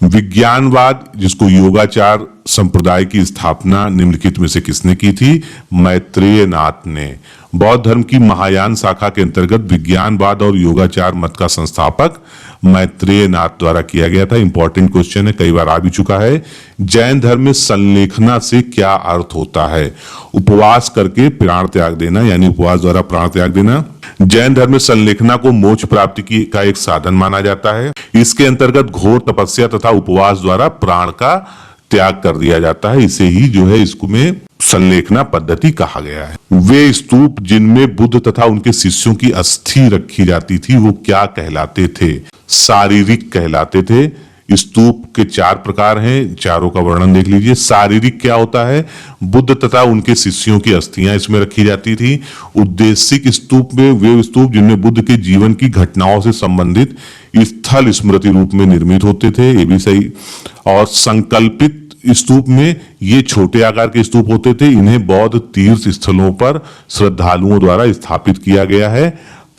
विज्ञानवाद, जिसको योगाचार संप्रदाय की स्थापना निम्नलिखित में से किसने की थी? मैत्रेय नाथ ने। बौद्ध धर्म की महायान शाखा के अंतर्गत विज्ञानवाद और योगाचार मत का संस्थापक मैत्रेय नाथ द्वारा किया गया था। इंपॉर्टेंट क्वेश्चन है, कई बार आ भी चुका है। जैन धर्म में संलेखना से क्या अर्थ होता है? उपवास करके प्राण त्याग देना, यानी उपवास द्वारा प्राण त्याग देना। जैन धर्म में संलेखना को मोक्ष प्राप्ति का एक साधन माना जाता है। इसके अंतर्गत घोर तपस्या तथा उपवास द्वारा प्राण का त्याग कर दिया जाता है। इसे ही जो है इसको में संलेखना पद्धति कहा गया है। वे स्तूप जिनमें बुद्ध तथा उनके शिष्यों की अस्थि रखी जाती थी वो क्या कहलाते थे? शारीरिक कहलाते थे। स्तूप के 4 प्रकार हैं, चारों का वर्णन देख लीजिए। शारीरिक क्या होता है? बुद्ध तथा उनके शिष्यों की अस्थियां इसमें रखी जाती थी। उद्देशिक स्तूप में वे स्तूप जिनमें बुद्ध के जीवन की घटनाओं से संबंधित स्थल स्मृति रूप में निर्मित होते थे, ये भी सही। और संकल्पित स्तूप में ये छोटे आकार के स्तूप होते थे। इन्हें बौद्ध तीर्थ स्थलों पर श्रद्धालुओं द्वारा स्थापित किया गया है।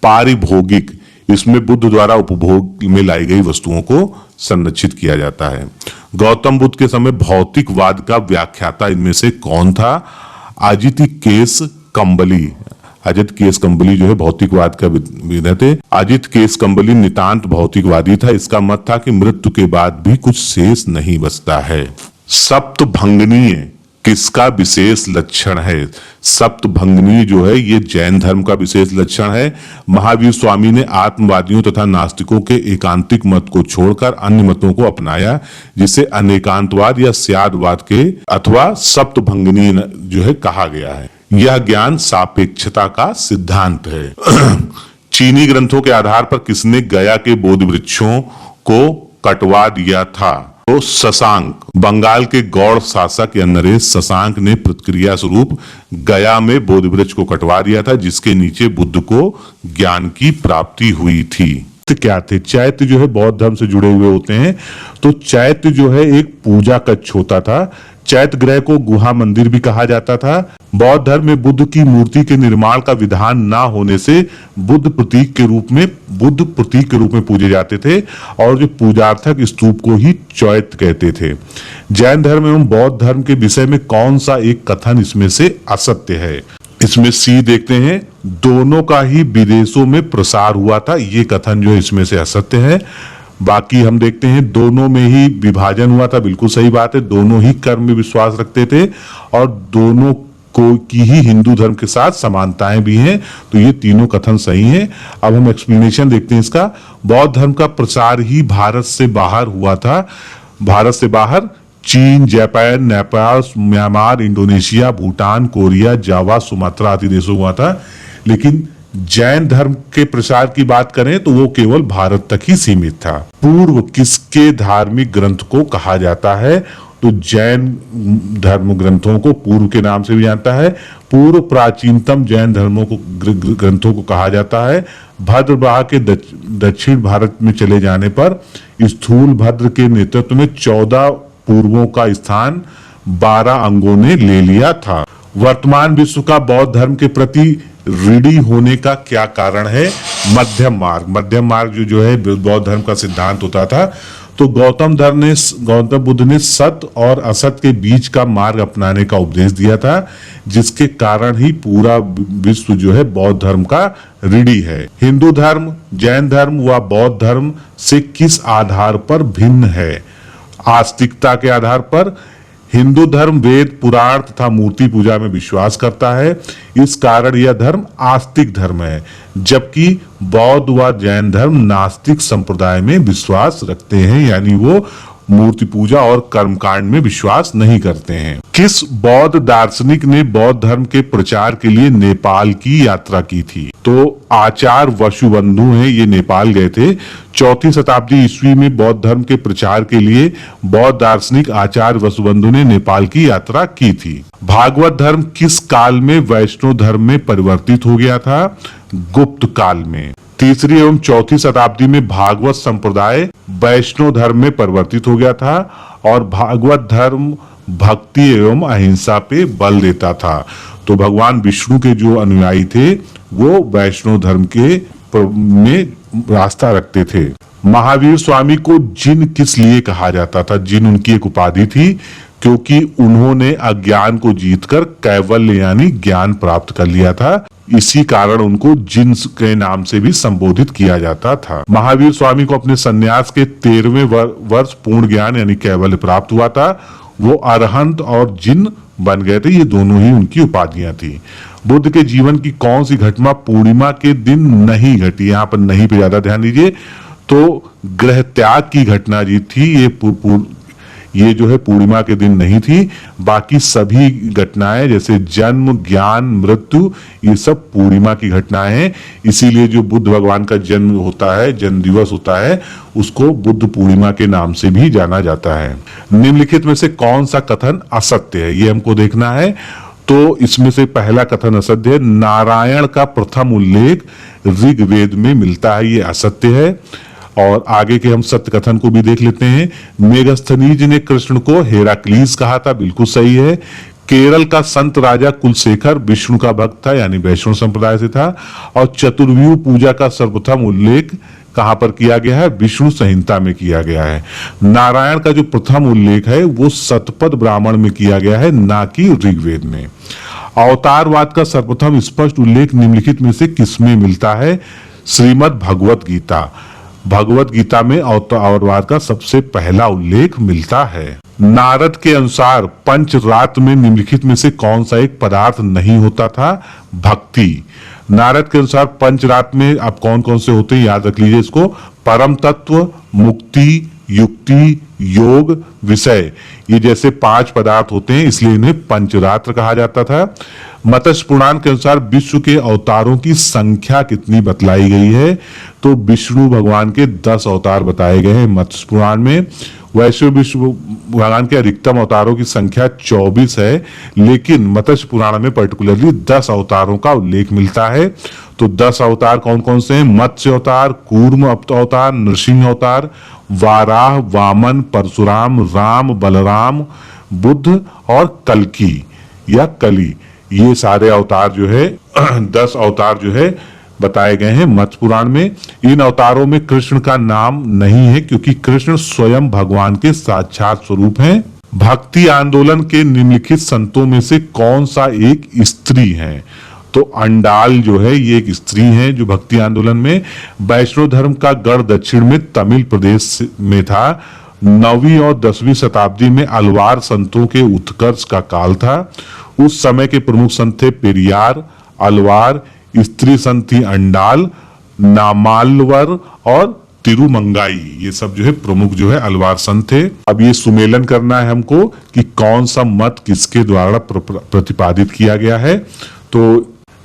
पारिभोगिक, इसमें बुद्ध द्वारा उपभोग में लाई गई वस्तुओं को संरक्षित किया जाता है। गौतम बुद्ध के समय भौतिकवाद का व्याख्याता इनमें से कौन था? अजित केस कंबली। अजित केस कंबली जो है भौतिकवाद का विद्वान थे। अजित केस कंबली नितांत भौतिकवादी था। इसका मत था कि मृत्यु के बाद भी कुछ शेष नहीं बचता है। सप्तभंगनीय किसका विशेष लक्षण है? सप्तभंगनीय जो है ये जैन धर्म का विशेष लक्षण है। महावीर स्वामी ने आत्मवादियों तथा नास्तिकों के एकांतिक मत को छोड़कर अन्य मतों को अपनाया, जिसे अनेकांतवाद या स्यादवाद के अथवा सप्तभंगनीय जो है कहा गया है। यह ज्ञान सापेक्षता का सिद्धांत है। चीनी ग्रंथों के आधार पर किसने गया के बोधि वृक्षों को कटवा दिया था? तो शशांक। बंगाल के गौड़ शासक या नरेश शशांक ने प्रतिक्रिया स्वरूप गया में बोधि वृक्ष को कटवा दिया था, जिसके नीचे बुद्ध को ज्ञान की प्राप्ति हुई थी। क्या थे? चैत्य जो है बौद्ध धर्म से जुड़े हुए होते हैं। तो चैत्य जो है एक पूजा कक्ष होता था। चैत्य गृह को गुहा मंदिर भी कहा जाता था। बौद्ध धर्म में बुद्ध की मूर्ति के निर्माण का विधान ना होने से बुद्ध प्रतीक के रूप में पूजे जाते थे और जो पूजार्थक स्तूप को ही चैत्य कहते थे। जैन धर्म एवं बौद्ध धर्म के विषय में कौन सा एक कथन इसमें से असत्य है? इसमें सी देखते हैं, दोनों का ही विदेशों में प्रसार हुआ था। ये कथन जो इसमें से असत्य है। बाकी हम देखते हैं दोनों में ही विभाजन हुआ था, बिल्कुल सही बात है। दोनों ही कर्म में विश्वास रखते थे और दोनों को की ही हिंदू धर्म के साथ समानताएं भी हैं। तो ये तीनों कथन सही हैं। अब हम एक्सप्लेनेशन देखते हैं इसका। बौद्ध धर्म का प्रचार ही भारत से बाहर हुआ था। भारत से बाहर China, Japan, Nepal, Myanmar, Indonesia, Bhutan, Korea, Java, Sumatra आदि देशों हुआ था। लेकिन जैन धर्म के प्रसार की बात करें तो वो केवल भारत तक ही सीमित था। पूर्व किसके धार्मिक ग्रंथ को कहा जाता है? तो जैन धर्म ग्रंथों को पूर्व के नाम से भी जानता है। पूर्व प्राचीनतम जैन धर्मों को ग्रंथों को कहा जाता है। भद्रवाह के दक्षिण भारत में चले जाने पर स्थूल भद्र के नेतृत्व में 14 पूर्वों का स्थान 12 अंगों ने ले लिया था। वर्तमान विश्व का बौद्ध धर्म के प्रति ऋणी होने का क्या कारण है? मध्यम मार्ग जो है बौद्ध धर्म का सिद्धांत होता था। तो गौतम बुद्ध ने सत और असत के बीच का मार्ग अपनाने का उपदेश दिया था, जिसके कारण ही पूरा विश्व जो है बौद्ध धर्म का ऋणी है। हिंदू धर्म, जैन धर्म व बौद्ध धर्म से किस आधार पर भिन्न है? आस्तिकता के आधार पर। हिंदू धर्म वेद, पुराण तथा मूर्ति पूजा में विश्वास करता है, इस कारण यह धर्म आस्तिक धर्म है। जबकि बौद्ध व जैन धर्म नास्तिक संप्रदाय में विश्वास रखते हैं, यानी वो मूर्ति पूजा और कर्मकांड में विश्वास नहीं करते हैं। किस बौद्ध दार्शनिक ने बौद्ध धर्म के प्रचार के लिए नेपाल की यात्रा की थी? तो आचार्य वसुबंधु हैं, ये नेपाल गए थे। 4वीं शताब्दी ईस्वी में बौद्ध धर्म के प्रचार के लिए बौद्ध दार्शनिक आचार्य वसुबंधु ने नेपाल की यात्रा की थी। भागवत धर्म किस काल में वैष्णव धर्म में परिवर्तित हो गया था? गुप्त काल में। 3री एवं 4थी शताब्दी में भागवत संप्रदाय वैष्णव धर्म में परिवर्तित हो गया था और भागवत धर्म भक्ति एवं अहिंसा पे बल देता था। तो भगवान विष्णु के जो अनुयायी थे वो वैष्णव धर्म के में रास्ता रखते थे। महावीर स्वामी को जिन किस लिए कहा जाता था? जिन उनकी एक उपाधि थी। क्योंकि उन्होंने अज्ञान को जीतकर कैवल्य यानी ज्ञान प्राप्त कर लिया था। इसी कारण उनको जिन के नाम से भी संबोधित किया जाता था। महावीर स्वामी को अपने सन्यास के 13वें वर्ष पूर्ण ज्ञान यानी कैवल्य प्राप्त हुआ था। वो अरहंत और जिन बन गए थे। ये दोनों ही उनकी उपाधियां थी। बुद्ध के जीवन की कौन सी घटना पूर्णिमा के दिन नहीं घटी? यहाँ पर नहीं पे ज्यादा ध्यान दीजिए। तो ग्रह त्याग की घटना जी थी, ये जो है पूर्णिमा के दिन नहीं थी। बाकी सभी घटनाएं जैसे जन्म, ज्ञान, मृत्यु, ये सब पूर्णिमा की घटनाएं हैं। इसीलिए जो बुद्ध भगवान का जन्म होता है, जन्म दिवस होता है, उसको बुद्ध पूर्णिमा के नाम से भी जाना जाता है। निम्नलिखित में से कौन सा कथन असत्य है, ये हमको देखना है। तो इसमें से पहला कथन असत्य है। नारायण का प्रथम उल्लेख ऋग्वेद में मिलता है, ये असत्य है। और आगे के हम सत्य कथन को भी देख लेते हैं। मेगस्थनीज ने कृष्ण को हेराक्लीस कहा था, बिल्कुल सही है। केरल का संत राजा कुलशेखर विष्णु का भक्त था, यानी वैष्णव संप्रदाय से था। और चतुर्व्यूह पूजा का सर्वप्रथम उल्लेख कहां पर किया गया है? विष्णु संहिता में किया गया है। नारायण का जो प्रथम उल्लेख है वो शतपथ ब्राह्मण में किया गया है, ना कि ऋग्वेद में। अवतारवाद का सर्वप्रथम स्पष्ट उल्लेख निम्नलिखित में से किसमें मिलता है? श्रीमद् भगवत गीता। भगवत गीता में अवतारवाद का सबसे पहला उल्लेख मिलता है। नारद के अनुसार पंचरात्र में निम्नलिखित में से कौन सा एक पदार्थ नहीं होता था? भक्ति। नारद के अनुसार पंचरात्र में अब कौन कौन से होते हैं, याद रख लीजिए इसको। परम तत्व, मुक्ति, युक्ति, योग, विषय, ये जैसे 5 पदार्थ होते हैं, इसलिए इन्हें पंचरात्र कहा जाता था। मत्स्य पुराण के अनुसार विश्व के अवतारों की संख्या कितनी बतलाई गई है? तो विष्णु भगवान के 10 अवतार बताए गए हैं मत्स्य पुराण में। वैसे विष्णु भगवान के अधिकतम अवतारों की संख्या 24 है, लेकिन मत्स्य पुराण में पर्टिकुलरली 10 अवतारों का उल्लेख मिलता है। तो 10 अवतार कौन कौन से हैं? मत्स्य अवतार, कूर्म अवतार, नृसिंह अवतार, वाराह, वामन, परशुराम, राम, बलराम, बुद्ध और कल्कि या कली, ये सारे अवतार जो है 10 अवतार जो है बताए गए हैं मत्स्य पुराण में। इन अवतारों में कृष्ण का नाम नहीं है, क्योंकि कृष्ण स्वयं भगवान के साक्षात स्वरूप हैं। भक्ति आंदोलन के निम्नलिखित संतों में से कौन सा एक स्त्री है? तो अंडाल जो है ये एक स्त्री है जो भक्ति आंदोलन में। वैष्णव धर्म का गढ़ दक्षिण में तमिल प्रदेश में था। 9वीं और 10वीं शताब्दी में अलवार संतों के उत्कर्ष का काल था। उस समय के प्रमुख संत थे पेरियार, अलवार। स्त्री संत थी अंडाल, नामालवर और तिरुमंगाई। ये सब जो है प्रमुख जो है अलवार संत थे। अब ये सुमेलन करना है हमको कि कौन सा मत किसके द्वारा प्रतिपादित किया गया है। तो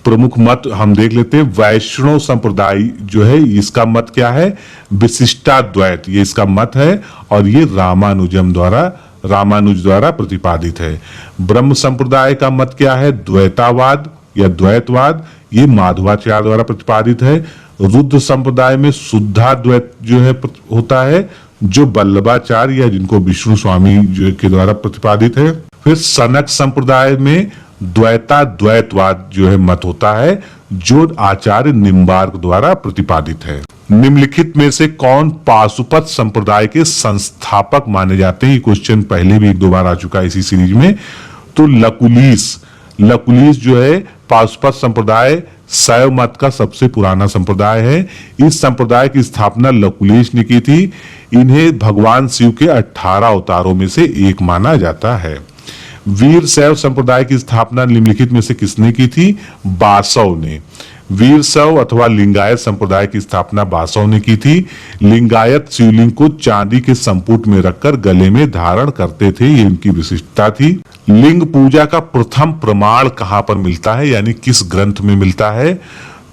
प्रमुख मत हम देख लेते हैं। वैष्णव संप्रदाय जो है इसका मत क्या है? विशिष्टाद्वैत, ये इसका मत है और ये रामानुज द्वारा प्रतिपादित है। ब्रह्म संप्रदाय का मत क्या है? द्वैतावाद या द्वैतवाद, ये माधवाचार्य द्वारा प्रतिपादित है। रुद्र संप्रदाय में शुद्धाद्वैत जो है होता है, जो वल्लभाचार्य या जिनको विष्णु स्वामी जो के द्वारा प्रतिपादित है। फिर सनक संप्रदाय में द्वैताद्वैतवाद जो है मत होता है, जो आचार्य निम्बार्क द्वारा प्रतिपादित है। निम्नलिखित में से कौन पाशुपत संप्रदाय के संस्थापक माने जाते हैं? ये क्वेश्चन पहले भी 1-2 बार आ चुका है इसी सीरीज में। तो लकुलिस जो है पाशुपत संप्रदाय शैव मत का सबसे पुराना संप्रदाय है। इस संप्रदाय की स्थापना लकुलिस ने की थी। इन्हें भगवान शिव के 18 अवतारों में से एक माना जाता है। वीर शैव संप्रदाय की स्थापना निम्नलिखित में से किसने की थी? बासव ने। वीर शैव अथवा लिंगायत संप्रदाय की स्थापना बासव ने की थी। लिंगायत शिवलिंग को चांदी के संपुट में रखकर गले में धारण करते थे, ये इनकी विशिष्टता थी। लिंग पूजा का प्रथम प्रमाण कहां पर मिलता है, यानी किस ग्रंथ में मिलता है?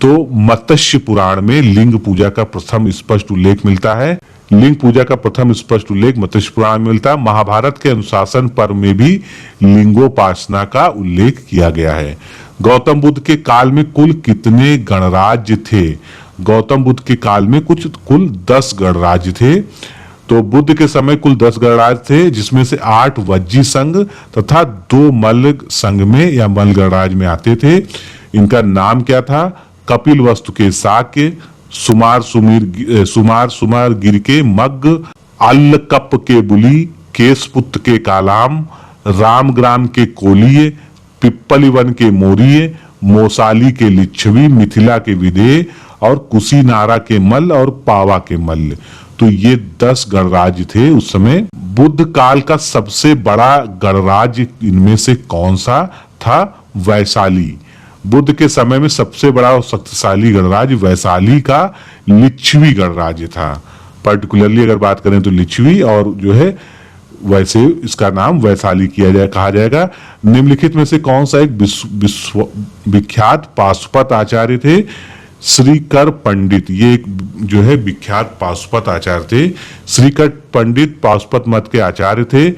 तो मत्स्य पुराण में लिंग पूजा का प्रथम स्पष्ट उल्लेख मिलता है। लिंग पूजा का प्रथम स्पष्ट उल्लेख मत्स्य पुराण में मिलता है। महाभारत के अनुशासन पर्व में भी लिंगोपासना का उल्लेख किया गया है। गौतम बुद्ध के काल में कुल कितने गणराज्य थे? गौतम बुद्ध के काल में कुल 10 गणराज्य थे। तो बुद्ध के समय कुल 10 गणराज्य थे, जिसमें से 8 वज्जी संघ तथा 2 मल्ल संघ में या मल्ल गणराज्य में आते थे। इनका नाम क्या था? कपिल वस्तु के साक्य, सुमार गिर के मग्ग, अल्लकप के बुली, केसपुत के कालाम, रामग्राम के कोलिये, पिप्पली वन के मोरिये, मोसाली के लिच्छवी, मिथिला के विदेह और कुशीनारा के मल्ल और पावा के मल्ल। तो ये 10 गणराज्य थे उस समय। बुद्ध काल का सबसे बड़ा गणराज्य इनमें से कौन सा था? वैशाली। बुद्ध के समय में सबसे बड़ा और शक्तिशाली गणराज्य वैशाली का लिच्छवी गणराज्य था। पर्टिकुलरली अगर बात करें तो लिच्छवी, और जो है वैसे इसका नाम वैशाली कहा जाएगा। निम्नलिखित में से कौन सा एक विख्यात पाशुपत आचार्य थे? श्रीकर पंडित, ये एक जो है विख्यात पाशुपत आचार्य थे। श्रीकर पंडित पाशुपत मत के आचार्य थे।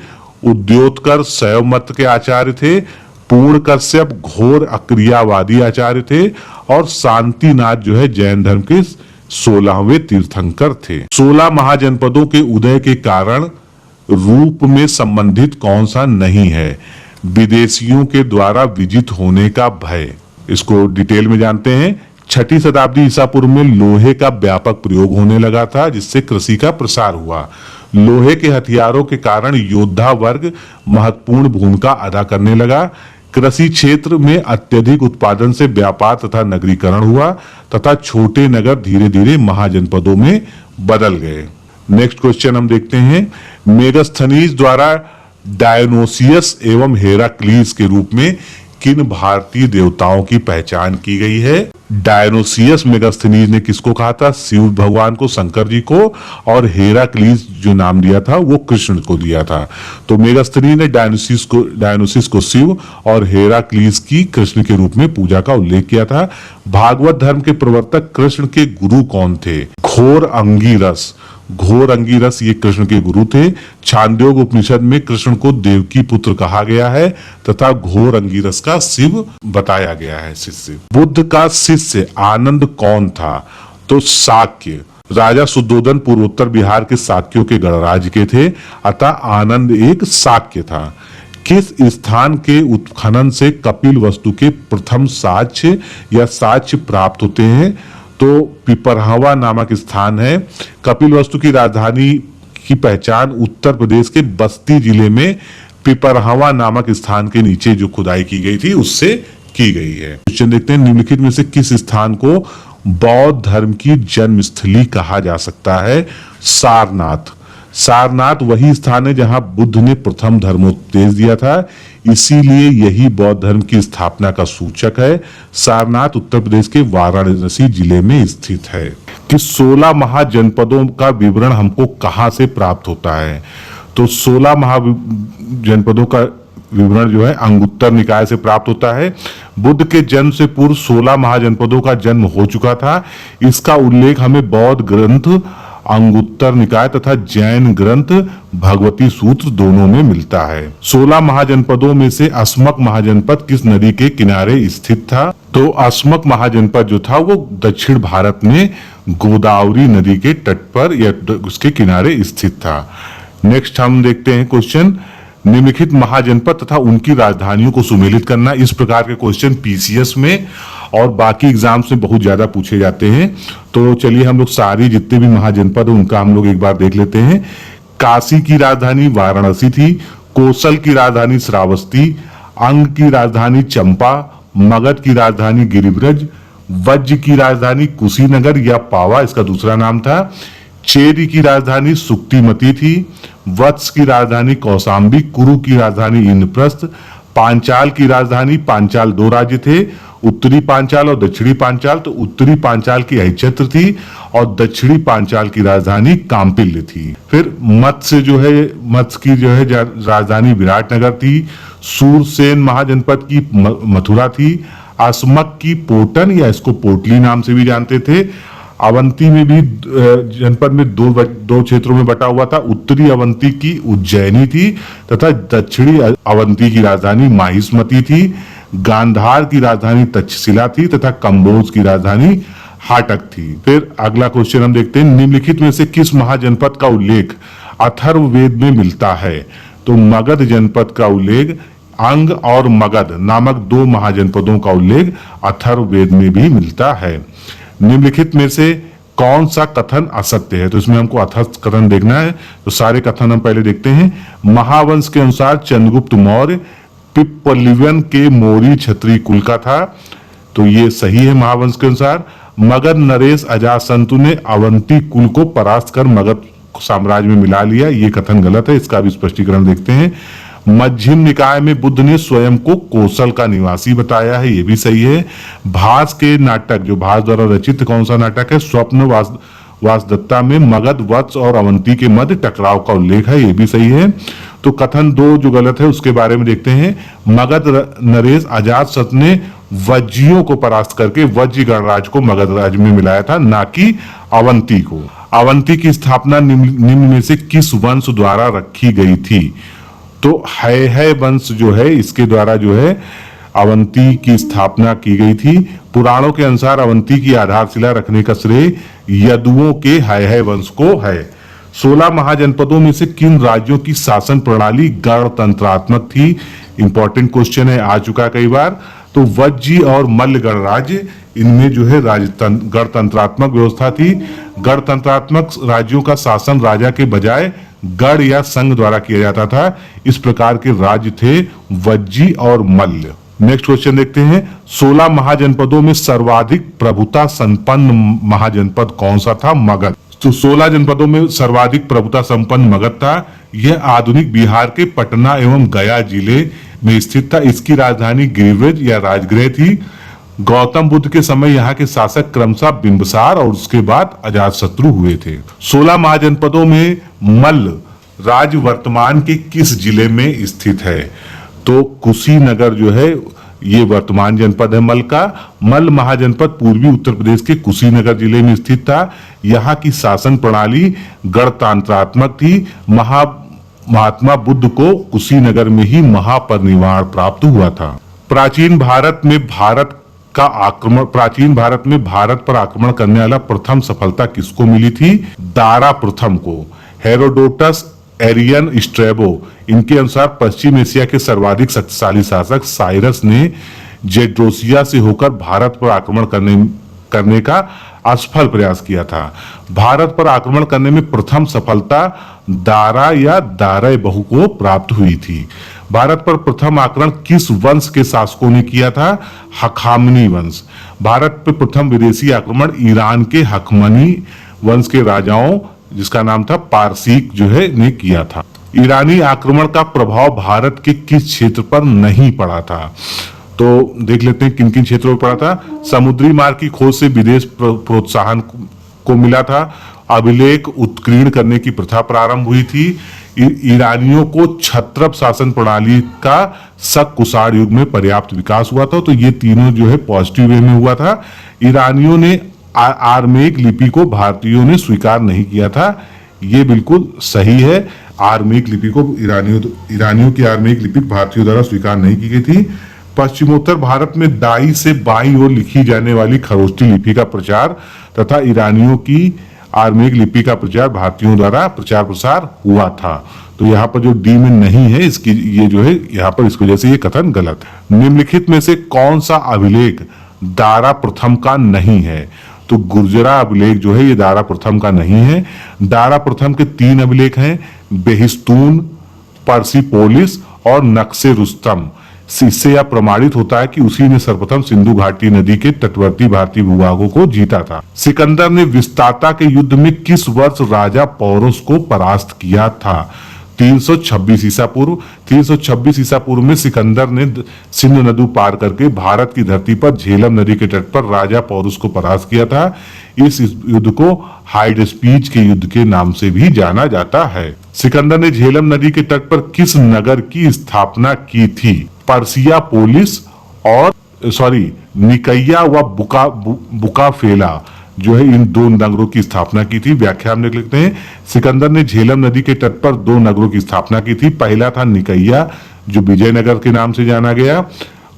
उद्योतकर शैव मत के आचार्य थे। पूर्ण कश्यप घोर अक्रियावादी आचार्य थे। और शांतिनाथ जो है जैन धर्म के 16वें तीर्थंकर थे। 16 महाजनपदों के उदय के कारण रूप में संबंधित कौन सा नहीं है? विदेशियों के द्वारा विजित होने का भय। इसको डिटेल में जानते हैं। 6ठी शताब्दी ईसा पूर्व में लोहे का व्यापक प्रयोग होने लगा था, जिससे कृषि का प्रसार हुआ। लोहे के हथियारों के कारण योद्धा वर्ग महत्वपूर्ण भूमिका अदा करने लगा। कृषि क्षेत्र में अत्यधिक उत्पादन से व्यापार तथा नगरीकरण हुआ तथा छोटे नगर धीरे धीरे महाजनपदों में बदल गए। नेक्स्ट क्वेश्चन हम देखते हैं। मेगास्थनीज द्वारा डायनोसियस एवं हेराक्लीस के रूप में किन भारतीय देवताओं की पहचान की गई है? डायनोसियस मेगास्थनीज ने किसको कहा था? शिव भगवान को, शंकर जी को। और हेराक्लीस जो नाम दिया था वो कृष्ण को दिया था। तो मेगास्थनीज ने डायनोसिस को शिव और हेराक्लीस की कृष्ण के रूप में पूजा का उल्लेख किया था। भागवत धर्म के प्रवर्तक कृष्ण के गुरु कौन थे? घोर अंगीरस। घोर अंगीरस ये कृष्ण के गुरु थे। छांदोग्य उपनिषद में कृष्ण को देवकी पुत्र कहा गया है तथा घोर अंगीरस का शिव बताया गया है शिष्य। बुद्ध का शिष्य आनंद कौन था? तो शाक्य। राजा शुद्धोधन पूर्वोत्तर बिहार के शाक्यों के गणराज्य के थे, अतः आनंद एक शाक्य था। किस स्थान के उत्खनन से कपिल वस्तु के प्रथम साक्ष्य या साक्ष्य प्राप्त होते हैं? तो पिपरहवा नामक स्थान है। कपिल वस्तु की राजधानी की पहचान उत्तर प्रदेश के बस्ती जिले में पिपरहवा नामक स्थान के नीचे जो खुदाई की गई थी उससे की गई है। क्वेश्चन देखते हैं। निम्नलिखित में से किस स्थान को बौद्ध धर्म की जन्मस्थली कहा जा सकता है? सारनाथ। सारनाथ वही स्थान है जहां बुद्ध ने प्रथम धर्मोपदेश दिया था, इसीलिए यही बौद्ध धर्म की स्थापना का सूचक है। सारनाथ उत्तर प्रदेश के वाराणसी जिले में स्थित है। कि 16 महाजनपदों का विवरण हमको कहां से प्राप्त होता है? तो 16 महाजनपदों का विवरण जो है अंगुत्तर निकाय से प्राप्त होता है। बुद्ध के जन्म से पूर्व 16 महाजनपदों का जन्म हो चुका था। इसका उल्लेख हमें बौद्ध ग्रंथ अंगुत्तर निकाय तथा जैन ग्रंथ भगवती सूत्र दोनों में मिलता है। 16 महाजनपदों में से अस्मक महाजनपद किस नदी के किनारे स्थित था? तो अस्मक महाजनपद जो था वो दक्षिण भारत में गोदावरी नदी के तट पर या उसके किनारे स्थित था। नेक्स्ट हम देखते हैं क्वेश्चन। निम्नलिखित महाजनपद तथा उनकी राजधानियों को सुमेलित करना। इस प्रकार के क्वेश्चन पीसीएस में और बाकी एग्जाम्स में बहुत ज्यादा पूछे जाते हैं। तो चलिए हम लोग सारी जितने भी महाजनपद हैं उनका हम लोग एक बार देख लेते हैं। काशी की राजधानी वाराणसी थी। कोसल की राजधानी श्रावस्ती। अंग की राजधानी चंपा। मगध की राजधानी गिरिब्रज। वज्र की राजधानी कुशीनगर या पावा इसका दूसरा नाम था। चेरी की राजधानी सुक्तिमती थी। वत्स की राजधानी कौशाम्बी। कुरु की राजधानी इंद्रप्रस्थ। पांचाल की राजधानी, पांचाल 2 राज्य थे, उत्तरी पांचाल और दक्षिणी पांचाल। तो उत्तरी पांचाल की अहिच्छत्र थी और दक्षिणी पांचाल की राजधानी काम्पिल्य थी। फिर मत्स्य की जो है राजधानी विराटनगर थी। सूरसेन महाजनपद की मथुरा थी। अस्मक की पोटन या इसको पोटली नाम से भी जानते थे। अवंती में भी जनपद में दो क्षेत्रों में बटा हुआ था। उत्तरी अवंती की उज्जैनी थी तथा दक्षिणी अवंती की राजधानी माहिष्मती थी। गांधार की राजधानी तक्षशिला थी तथा कंबोज की राजधानी हाटक थी। फिर अगला क्वेश्चन हम देखते हैं। निम्नलिखित में से किस महाजनपद का उल्लेख अथर्ववेद में मिलता है? तो मगध जनपद का उल्लेख, अंग और मगध नामक 2 महाजनपदों का उल्लेख अथर्ववेद में भी मिलता है। निम्नलिखित में से कौन सा कथन असत्य है? तो इसमें हमको अथस्त कथन देखना है। तो सारे कथन हम पहले देखते हैं। महावंश के अनुसार चंद्रगुप्त मौर्य पिप्पलिवन के मोरी क्षत्रिय कुल का था, तो ये सही है महावंश के अनुसार। मगध नरेश अजातशत्रु ने अवंती कुल को परास्त कर मगध साम्राज्य में मिला लिया, ये कथन गलत है। इसका भी स्पष्टीकरण देखते हैं। मध्यम निकाय में बुद्ध ने स्वयं को कौशल का निवासी बताया है, ये भी सही है। भास के नाटक, जो भास द्वारा रचित कौन सा नाटक है? स्वप्न वासदत्ता में मगध वत्स और अवंती के मध्य टकराव का उल्लेख है, ये भी सही है। तो कथन 2 जो गलत है उसके बारे में देखते हैं। मगध नरेश अजातशत्रु ने वज्जियों को परास्त करके वज्जी गणराज्य को मगध राज्य में मिलाया था, ना कि अवंती को। अवंती की स्थापना निम्न में से किस वंश द्वारा रखी गई थी? तो है वंश जो है इसके द्वारा जो है अवंती की स्थापना की गई थी। पुराणों के अनुसार अवंती की आधारशिला रखने का श्रेय यदुओं के है वंश को है। 16 महाजनपदों में से किन राज्यों की शासन प्रणाली गणतंत्रात्मक थी? इंपॉर्टेंट क्वेश्चन है, आ चुका कई बार। तो वज्जी और मल्ल गणराज्य, इनमें जो है गणतंत्रात्मक व्यवस्था थी। गणतंत्रात्मक राज्यों का शासन राजा के बजाय गण या संघ द्वारा किया जाता था। इस प्रकार के राज्य थे वज्जी और मल्ल। नेक्स्ट क्वेश्चन देखते हैं। 16 महाजनपदों में सर्वाधिक प्रभुता संपन्न महाजनपद कौन सा था? मगध। तो 16 जनपदों में सर्वाधिक प्रभुता संपन्न मगध था। यह आधुनिक बिहार के पटना एवं गया जिले में स्थित था। इसकी राजधानी गिरिव्रज या राजगृह थी। गौतम बुद्ध के समय यहाँ के शासक क्रमशः बिंबिसार और उसके बाद अजातशत्रु हुए थे। 16 महाजनपदों में मल्ल राज्य वर्तमान के किस जिले में स्थित है? तो कुशीनगर जो है ये वर्तमान जनपद है मल्ल का। मल्ल महाजनपद पूर्वी उत्तर प्रदेश के कुशीनगर जिले में स्थित था। यहाँ की शासन प्रणाली गणतंत्रात्मक थी। महात्मा बुद्ध को कुशीनगर में ही महापरिनिर्वाण प्राप्त हुआ था। प्राचीन भारत में भारत पर आक्रमण करने वाला प्रथम सफलता किसको मिली थी? दारा प्रथम को। हेरोडोटस, एरियन, स्ट्रेबो, इनके अनुसार पश्चिम एशिया के सर्वाधिक शक्तिशाली शासक साइरस ने जेड्रोसिया से होकर भारत पर आक्रमण करने का असफल प्रयास किया था। भारत पर आक्रमण करने में प्रथम सफलता दारा या दारय बहु को प्राप्त हुई थी। भारत पर प्रथम आक्रमण किस वंश के शासकों ने किया था? हखामनी वंश। भारत पर प्रथम विदेशी आक्रमण ईरान के हखमनी वंश के राजाओं, जिसका नाम था पारसीक, जो है ने किया था। ईरानी आक्रमण का प्रभाव भारत के किस क्षेत्र पर नहीं पड़ा था? तो देख लेते हैं किन किन क्षेत्रों पर पड़ा था। समुद्री मार्ग की खोज से विदेश प्रोत्साहन को मिला था। अभिलेख उत्कीर्ण करने की प्रथा प्रारंभ हुई थी। ईरानियों को क्षत्रप शासन प्रणाली का शक कुषाण युग में पर्याप्त विकास हुआ था। तो ये तीनों जो है पॉजिटिव वे में हुआ था। ईरानियों ने आर्मेयिक लिपि को भारतीयों ने स्वीकार नहीं किया था, ये बिल्कुल सही है। आर्मेयिक लिपि को ईरानियों की आर्मेयिक लिपि भारतीयों द्वारा स्वीकार नहीं की गई थी। पश्चिमोत्तर भारत में दाई से बाईं ओर लिखी जाने वाली खरोष्टी लिपि का प्रचार तथा ईरानियों की आर्मेयिक लिपि का प्रचार भारतीयों द्वारा प्रचार प्रसार हुआ था। तो यहाँ पर जो डी में नहीं है, इसकी ये जो है यहाँ पर इस वजह से ये कथन गलत है। निम्नलिखित में से कौन सा अभिलेख दारा प्रथम का नहीं है? तो गुर्जरा अभिलेख जो है ये दारा प्रथम का नहीं है। दारा प्रथम के 3 अभिलेख हैं, बेहिस्तून, पर्सिपोलिस और नक्शे रुस्तम। इससे यह प्रमाणित होता है कि उसी ने सर्वप्रथम सिंधु घाटी नदी के तटवर्ती भारतीय भूभागों को जीता था। सिकंदर ने विस्ताता के युद्ध में किस वर्ष राजा पौरुष को परास्त किया था? 326 ईसा पूर्व। 326 ईसा पूर्व में सिकंदर ने सिंधु नदी पार करके भारत की धरती पर झेलम नदी के तट पर राजा पौरुष को परास्त किया था। इस युद्ध को हाइडेस्पीच के युद्ध के नाम से भी जाना जाता है। सिकंदर ने झेलम नदी के तट पर किस नगर की स्थापना की थी? पर्सियापोलिस और निकैया व बुकाफेला जो है इन 2 नगरों की स्थापना की थी। व्याख्या में लिखते हैं, सिकंदर ने झेलम नदी के तट पर 2 नगरों की स्थापना की थी। पहला था निकैया, जो विजयनगर के नाम से जाना गया,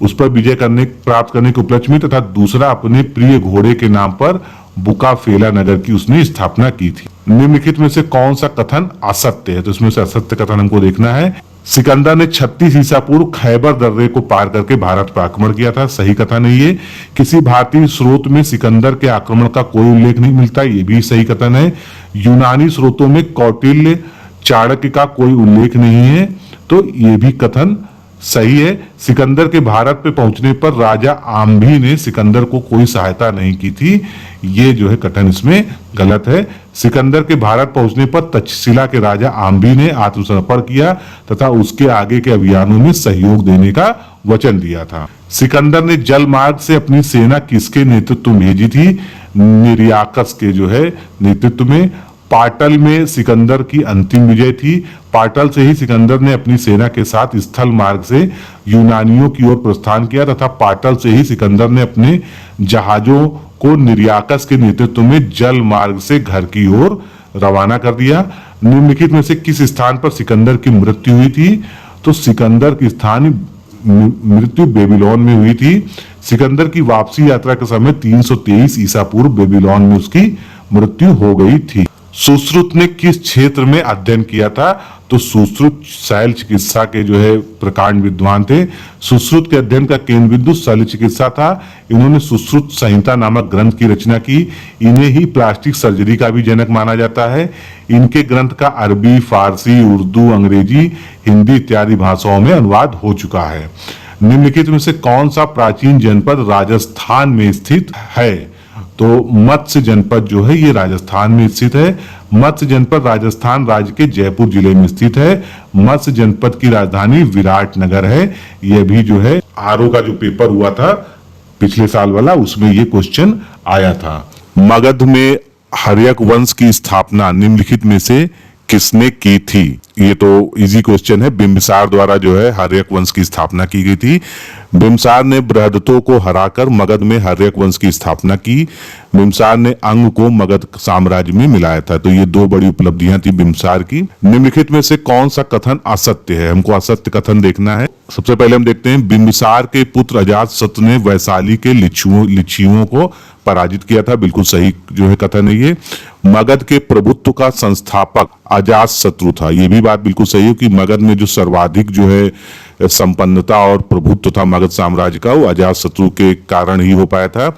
उस पर विजय प्राप्त करने के उपलक्ष्य में, तथा दूसरा अपने प्रिय घोड़े के नाम पर बुकाफेला नगर की उसने स्थापना की थी। निम्नलिखित में से कौन सा कथन असत्य है? तो इसमें से असत्य कथन हमको देखना है। सिकंदर ने 36 ईसा पूर्व खैबर दर्रे को पार करके भारत पर आक्रमण किया था। सही कथन है ये। किसी भारतीय स्रोत में सिकंदर के आक्रमण का कोई उल्लेख नहीं मिलता, ये भी सही कथन है। यूनानी स्रोतों में कौटिल्य चाणक्य का कोई उल्लेख नहीं है, तो ये भी कथन सही है। सिकंदर के भारत पे पहुंचने पर राजा आम्भी ने सिकंदर को कोई सहायता नहीं की थी, ये जो है कथन इसमें गलत है। सिकंदर के भारत पहुंचने पर तक्षशिला के राजा आम्भी ने आत्मसमर्पण किया तथा उसके आगे के अभियानों में सहयोग देने का वचन दिया था। सिकंदर ने जल मार्ग से अपनी सेना किसके नेतृत्व में भेजी थी? निरियाकस के जो है नेतृत्व में। पाटल में सिकंदर की अंतिम विजय थी। पाटल से ही सिकंदर ने अपनी सेना के साथ स्थल मार्ग से यूनानियों की ओर प्रस्थान किया तथा पाटल से ही सिकंदर ने अपने जहाजों को निरियाकस के नेतृत्व में जल मार्ग से घर की ओर रवाना कर दिया। निम्नलिखित में से किस स्थान पर सिकंदर की मृत्यु हुई थी? तो सिकंदर की स्थान मृत्यु बेबीलोन में हुई थी। सिकंदर की वापसी यात्रा के समय 323 ईसा पूर्व बेबीलोन में उसकी मृत्यु हो गई थी। सुश्रुत ने किस क्षेत्र में अध्ययन किया था? तो सुश्रुत शैल चिकित्सा के जो है प्रकांड विद्वान थे। सुश्रुत के अध्ययन का केंद्र बिंदु शैल चिकित्सा था। इन्होंने सुश्रुत संहिता नामक ग्रंथ की रचना की। इन्हें ही प्लास्टिक सर्जरी का भी जनक माना जाता है। इनके ग्रंथ का अरबी, फारसी, उर्दू, अंग्रेजी, हिंदी इत्यादि भाषाओं में अनुवाद हो चुका है। निम्नलिखित में से कौन सा प्राचीन जनपद राजस्थान में स्थित है? तो मत्स्य जनपद जो है ये राजस्थान में स्थित है। मत्स्य जनपद राजस्थान राज्य के जयपुर जिले में स्थित है। मत्स्य जनपद की राजधानी विराटनगर है। यह भी जो है आरओ का जो पेपर हुआ था पिछले साल वाला, उसमें ये क्वेश्चन आया था। मगध में हर्यक वंश की स्थापना निम्नलिखित में से किसने की थी? ये तो इजी क्वेश्चन है। बिंबिसार द्वारा जो है हर्यक वंश की स्थापना की गई थी। बिंबिसार ने बृहदों को हराकर मगध में हर्यक वंश की स्थापना की। बिंबिसार ने अंग को मगध साम्राज्य में मिलाया था। तो ये दो बड़ी उपलब्धियां थी बिंबिसार की। निम्नलिखित में से कौन सा कथन असत्य है? हमको असत्य कथन देखना है। सबसे पहले हम देखते हैं बिंबिसार के पुत्र अजातशत्रु ने वैशाली के लिच्छियों को पराजित किया था। बिल्कुल सही जो है कथन है ये। मगध के प्रभुत्व का संस्थापक अजातशत्रु था। ये भी बात बिल्कुल सही है कि मगध में जो सर्वाधिक जो है संपन्नता और प्रभुत्व था मगध साम्राज्य का, वो अजातशत्रु के कारण ही हो पाया था।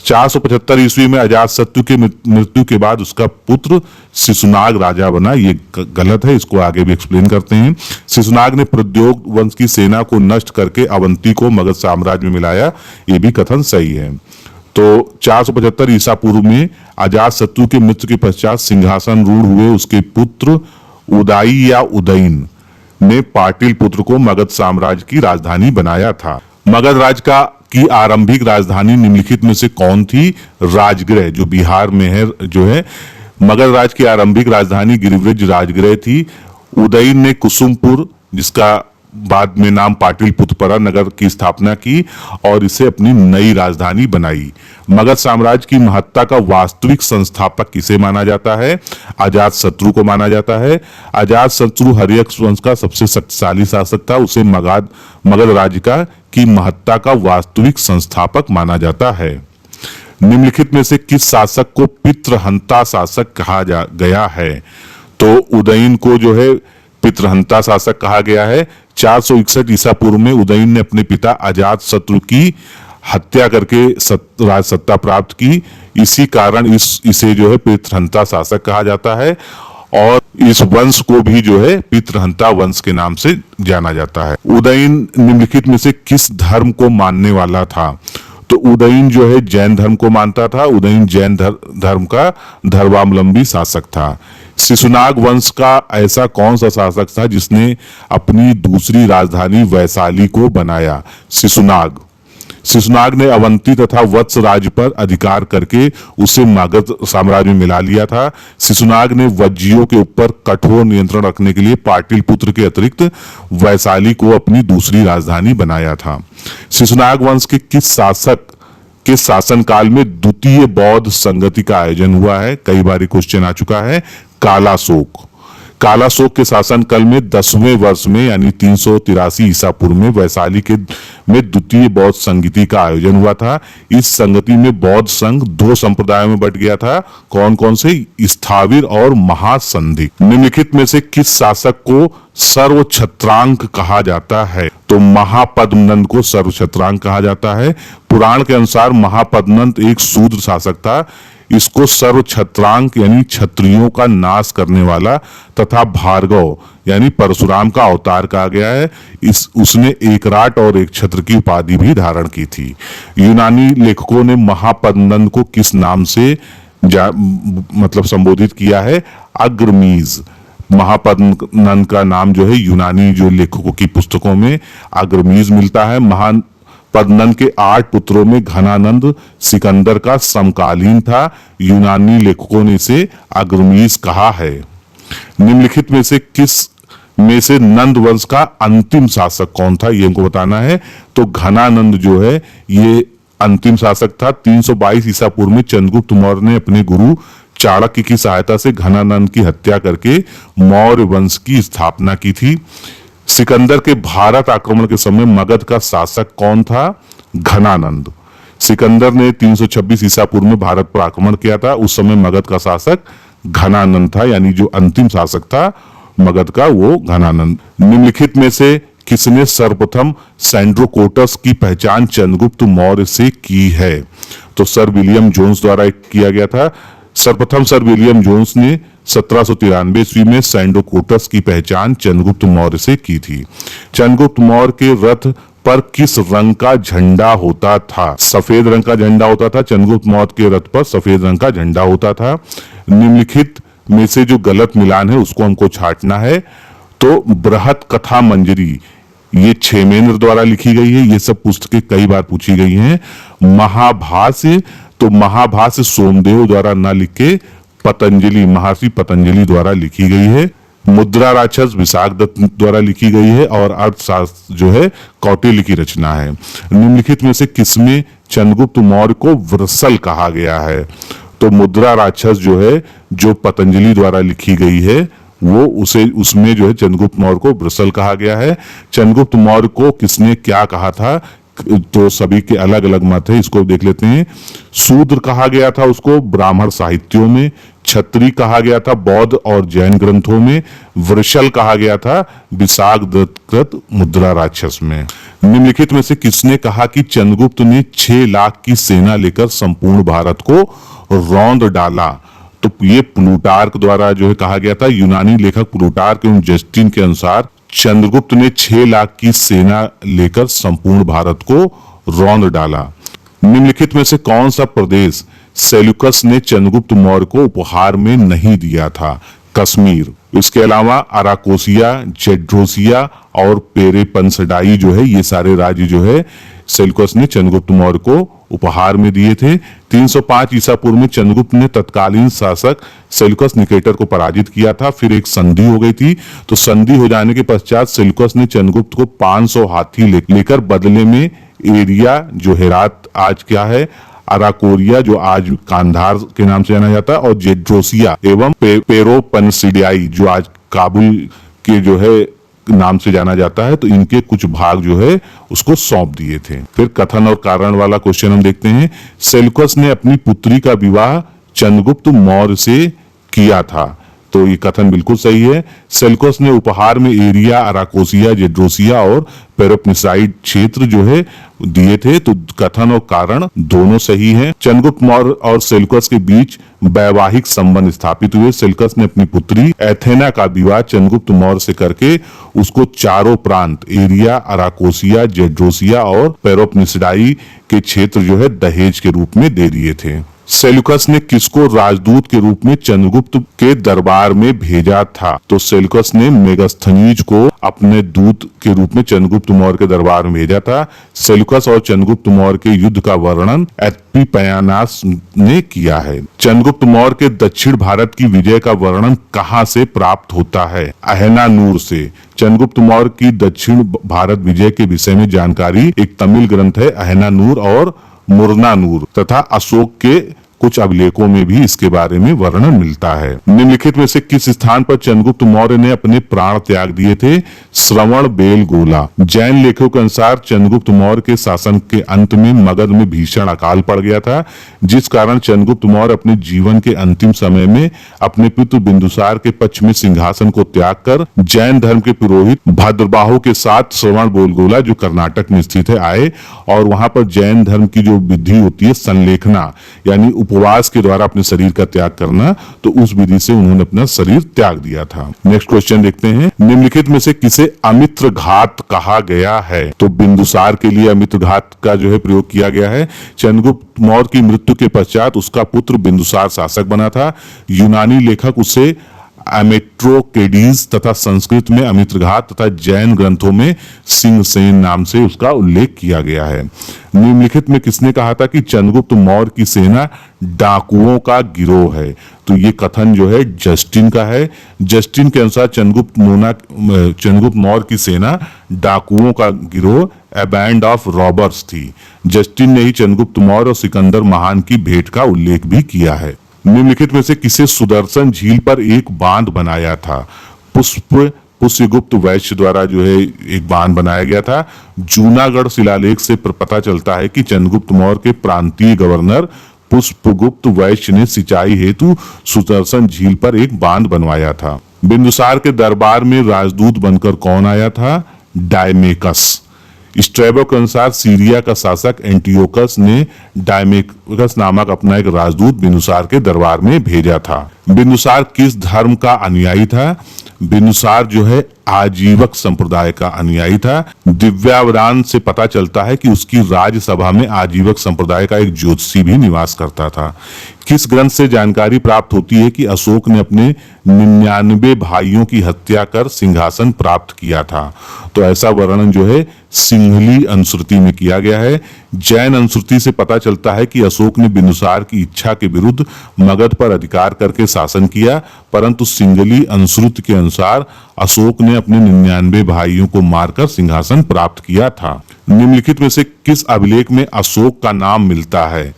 475 ईस्वी में अजातशत्रु की मृत्यु के बाद उसका पुत्र शिशुनाग राजा बना। ये गलत है, इसको आगे भी एक्सप्लेन करते हैं। शिशुनाग ने प्रद्योग वंश की सेना को नष्ट करके अवंती को मगध साम्राज्य में मिलाया। ये भी कथन सही है। तो 475 ईसा पूर्व में अजातशत्रु के मृत्यु के पश्चात सिंहासन रूढ़ हुए उसके पुत्र उदाई या उदयन ने पाटलिपुत्र को मगध साम्राज्य की राजधानी बनाया था। मगध राज्य की आरंभिक राजधानी निम्नलिखित में से कौन थी? राजगृह, जो बिहार में है जो है। मगध राज्य की आरंभिक राजधानी गिरिव्रज राजगृह थी। उदयन ने कुसुमपुर, जिसका बाद में नाम पाटलिपुत्र पड़ा, नगर की स्थापना की और इसे अपनी नई राजधानी बनाई। मगध साम्राज्य की महत्ता का वास्तविक संस्थापक किसे माना जाता है? अजातशत्रु को माना जाता है। अजातशत्रु हर्यक वंश का सबसे शक्तिशाली शासक था। उसे मगध राज्य की महत्ता का वास्तविक संस्थापक माना जाता है। निम्नलिखित में से किस शासक को पितृहंता शासक कहा गया है? तो उदयन को जो है पितृहंता शासक कहा गया है। 461 ईसा पूर्व में उदयन ने अपने पिता अजातशत्रु की हत्या करके राज सत्ता प्राप्त की। इसी कारण इसे जो है पितृहंता शासक कहा जाता है और इस वंश को भी जो है पितृहंता वंश के नाम से जाना जाता है। उदयन निम्नलिखित में से किस धर्म को मानने वाला था? तो उदयन जो है जैन धर्म को मानता था। उदयन जैन धर्म का धर्मावलंबी शासक था। शिशुनाग वंश का ऐसा कौन सा शासक था जिसने अपनी दूसरी राजधानी वैशाली को बनाया? शिशुनाग ने अवंती तथा वत्स राज्य पर अधिकार करके उसे मगध साम्राज्य में मिला लिया था। शिशुनाग ने वज्जियों के ऊपर कठोर नियंत्रण रखने के लिए पाटलिपुत्र के अतिरिक्त वैशाली को अपनी दूसरी राजधानी बनाया था। शिशुनाग वंश के किस शासक के शासनकाल में द्वितीय बौद्ध संगति का आयोजन हुआ है? कई बार क्वेश्चन आ चुका है। कालाशोक। कालाशोक के शासन काल में 10वें वर्ष में यानी 383 ईसा पूर्व में वैशाली के में द्वितीय बौद्ध संगति का आयोजन हुआ था। इस संगति में बौद्ध संघ दो संप्रदायों में बट गया था। कौन कौन से? स्थाविर और महासंधि। निम्नलिखित में से किस शासक को सर्वछत्रांक कहा जाता है? तो महापद्मनंद को सर्वछत्रांक कहा जाता है। पुराण के अनुसार महापद्मनंद एक शूद्र शासक था। इसको सर्वछत्रांक यानी क्षत्रियों का नाश करने वाला तथा भार्गव यानी परशुराम का अवतार कहा गया है। उसने एकराट और एक छत्र की उपाधि भी धारण की थी। यूनानी लेखकों ने महापद्मनंद को किस नाम से मतलब संबोधित किया है? अग्रमीज। महापद्मनंद का नाम जो है यूनानी जो लेखकों की पुस्तकों में अग्रमीज मिलता है। महान पद्मनंद के 8 पुत्रों में घनानंद सिकंदर का समकालीन था। यूनानी लेखकों ने इसे अग्रमीज कहा है। निम्नलिखित में से किस में से नंद वंश का अंतिम शासक कौन था? ये हमको बताना है। तो घनानंद जो है ये अंतिम शासक था। 322 ईसा पूर्व में चंद्रगुप्त मौर्य ने अपने गुरु चाणक्य की सहायता से घनानंद की हत्या करके मौर्य वंश की स्थापना की थी। सिकंदर के भारत आक्रमण के समय मगध का शासक कौन था? घनानंद। सिकंदर ने 326 ईसा पूर्व में भारत पर आक्रमण किया था। उस समय मगध का शासक घनानंद था, यानी जो अंतिम शासक था मगध का वो घनानंद। निम्नलिखित में से किसने सर्वप्रथम सैंड्रोकोटस की पहचान चंद्रगुप्त मौर्य से की है? तो सर विलियम जोन्स द्वारा किया गया था। सर्वप्रथम सर विलियम जोन्स ने 1793 ईस्वी में सैंड्रोकोटस की पहचान चंद्रगुप्त मौर्य से की थी। चंद्रगुप्त मौर्य के रथ पर किस रंग का झंडा होता था? सफेद रंग का झंडा होता था। चंद्रगुप्त मौर्य के रथ पर सफेद रंग का झंडा होता था। निम्नलिखित में से जो गलत मिलान है उसको हमको छांटना है। तो बृहत कथा मंजरी ये क्षेमेंद्र द्वारा लिखी गई है। ये सब पुस्तकें कई बार पूछी गई हैं। महाभाष्य, तो महाभाष्य सोमदेव द्वारा न लिख के पतंजलि महर्षि पतंजलि द्वारा लिखी गई है। मुद्रा राक्षस विशाख दत्त द्वारा लिखी गई है। और अर्थशास्त्र जो है कौटिल्य की रचना है। निम्नलिखित में से किसमें चंद्रगुप्त मौर्य को वृषल कहा गया है? तो मुद्रा राक्षस जो है जो पतंजलि द्वारा लिखी गई है वो उसमें जो है चंद्रगुप्त मौर्य को वृषल कहा गया है। चंद्रगुप्त मौर्य को किसने क्या कहा था? तो सभी के अलग अलग मत है, इसको देख लेते हैं। शूद्र कहा गया था उसको ब्राह्मण साहित्यों में। क्षत्रिय कहा गया था बौद्ध और जैन ग्रंथों में। वृषल कहा गया था विशाख दत्त मुद्रा राक्षस में। निम्नलिखित में से किसने कहा कि चंद्रगुप्त ने 6 लाख की सेना लेकर संपूर्ण भारत को रौंद डाला? तो ये प्लूटार्क द्वारा जो है कहा गया था। यूनानी लेखक प्लूटार्क एवं जस्टिन के अनुसार चंद्रगुप्त ने 6 लाख की सेना लेकर संपूर्ण भारत को रौंद डाला। निम्नलिखित में से कौन सा प्रदेश सेल्यूकस ने चंद्रगुप्त मौर्य को उपहार में नहीं दिया था? कश्मीर। इसके अलावा अराकोसिया, जेड्रोसिया और पेरेपनसडाई जो है ये सारे राज्य जो है सेल्यूकस ने चंद्रगुप्त मौर्य को उपहार में दिए थे। 305 ईसा पूर्व में चंद्रगुप्त ने तत्कालीन शासक सेल्यूकस निकेटर को पराजित किया था। फिर एक संधि हो गई थी। तो संधि हो जाने के पश्चात सेल्यूकस ने चंद्रगुप्त को 500 हाथी लेकर बदले में एरिया जो हेरात आज क्या है, अराकोरिया जो आज कांधार के नाम से जाना जाता है, और जेड्रोसिया एवं पेरोपनसिडियाई जो आज काबुल के जो है नाम से जाना जाता है, तो इनके कुछ भाग जो है उसको सौंप दिए थे। फिर कथन और कारण वाला क्वेश्चन हम देखते हैं। सेल्यूकस ने अपनी पुत्री का विवाह चंद्रगुप्त मौर्य से किया था। तो ये कथन बिल्कुल सही है। सेल्यूकस ने उपहार में एरिया, अराकोसिया, जेड्रोसिया और पेरोपनिसाइड क्षेत्र जो है दिए थे। तो कथन और कारण दोनों सही हैं। चंद्रगुप्त मौर्य और सेल्यूकस के बीच वैवाहिक संबंध स्थापित हुए। सेल्यूकस ने अपनी पुत्री एथेना का विवाह चंद्रगुप्त मौर्य से करके उसको चारों प्रांत एरिया, अराकोसिया, जेड्रोसिया और पेरोपनिसाइड के क्षेत्र जो है दहेज के रूप में दे दिए थे। सेल्यूकस ने किसको राजदूत के रूप में चंद्रगुप्त के दरबार में भेजा था? तो सेल्यूकस ने मेगास्थनीज को अपने दूत के रूप में चंद्रगुप्त मौर्य के दरबार में भेजा था। सेल्यूकस और चंद्रगुप्त मौर्य के युद्ध का वर्णन एपिपयानास ने किया है। चंद्रगुप्त मौर्य के दक्षिण भारत की विजय का वर्णन कहाँ से प्राप्त होता है? अहनानूर से। चंद्रगुप्त मौर्य की दक्षिण भारत विजय के विषय में जानकारी एक तमिल ग्रंथ है अहनानूर और मुरनानूर तथा अशोक के कुछ अभिलेखों में भी इसके बारे में वर्णन मिलता है। निम्नलिखित में से किस स्थान पर चंद्रगुप्त मौर्य ने अपने प्राण त्याग दिए थे? श्रवण बेलगोला। जैन लेखों के अनुसार चंद्रगुप्त मौर्य के शासन के अंत में मगध में भीषण अकाल पड़ गया था, जिस कारण चंद्रगुप्त मौर्य अपने जीवन के अंतिम समय में अपने पुत्र बिंदुसार के पक्ष में सिंहासन को त्याग कर जैन धर्म के पुरोहित भद्रबाहु के साथ श्रवण बेलगोला, जो कर्नाटक में स्थित है, आए और वहां पर जैन धर्म की जो विधि होती है संलेखना, यानी उपवास के द्वारा अपने शरीर का त्याग करना, तो उस विधि से उन्होंने अपना शरीर त्याग दिया था। नेक्स्ट क्वेश्चन देखते हैं। निम्नलिखित में से किसे अमित्र घात कहा गया है? तो बिंदुसार के लिए अमित्र घात का जो है प्रयोग किया गया है। चंद्रगुप्त मौर्य की मृत्यु के पश्चात उसका पुत्र बिंदुसार शासक बना था। यूनानी लेखक उसे अमेट्रोकेडीज तथा संस्कृत में अमित्रघात तथा जैन ग्रंथों में सिंहसेन नाम से उसका उल्लेख किया गया है। निम्नलिखित में किसने कहा था कि चंद्रगुप्त मौर्य की सेना डाकुओं का गिरोह है? तो ये कथन जो है जस्टिन का है। जस्टिन के अनुसार चंद्रगुप्त मौर्य की सेना डाकुओं का गिरोह, ए बैंड ऑफ रॉबर्स थी। जस्टिन ने ही चंद्रगुप्त मौर्य और सिकंदर महान की भेंट का उल्लेख भी किया है। निम्नलिखित में से किसे सुदर्शन झील पर एक बांध बनाया था? पुष्यगुप्त वैश्य द्वारा जो है एक बांध बनाया गया था। जूनागढ़ शिलालेख से पता चलता है कि चंद्रगुप्त मौर्य के प्रांतीय गवर्नर पुष्पगुप्त वैश्य ने सिंचाई हेतु सुदर्शन झील पर एक बांध बनवाया था। बिंदुसार के दरबार में राजदूत बनकर कौन आया था? डायमेकस। स्ट्रैबो के अनुसार सीरिया का शासक एंटियोकस ने डायमेकस नामक अपना एक राजदूत बिंदुसार के दरबार में भेजा था। बिंदुसार किस धर्म का अनुयायी था? बिंदुसार जो है आजीवक संप्रदाय का अनुयायी था। दिव्यावदान से पता चलता है कि उसकी राज्यसभा में आजीवक संप्रदाय का एक ज्योतिषी भी निवास करता था। किस ग्रंथ से जानकारी प्राप्त होती है कि अशोक ने अपने 99 भाइयों की हत्या कर सिंहासन प्राप्त किया था? तो ऐसा वर्णन जो है सिंहली अनुश्रुति में किया गया है। जैन अनुश्रुति से पता चलता है कि अशोक ने बिंदुसार की इच्छा के विरुद्ध मगध पर अधिकार करके शासन किया, परंतु सिंहली अनुश्रुति के अनुसार अशोक ने अपने 99 भाइयों को मारकर सिंहासन प्राप्त किया था। निम्नलिखित में से किस अभिलेख में अशोक का नाम मिलता है?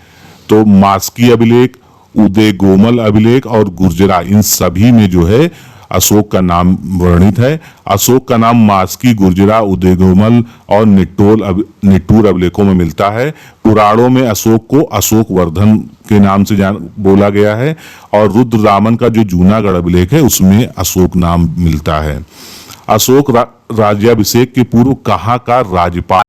तो मास्की अभिलेख, उदयगोमल अभिलेख और गुर्जरा, इन सभी में जो है अशोक का नाम वर्णित है। अशोक का नाम मास्की, गुर्जरा, उदयगोमल और निट्टूर अभिलेखों में मिलता है। पुराणों में अशोक को अशोक वर्धन के नाम से बोला गया है और रुद्ररामन का जो जूनागढ़ अभिलेख है उसमें अशोक नाम मिलता है। अशोक राज्याभिषेक के पूर्व कहाँ का राज्यपाल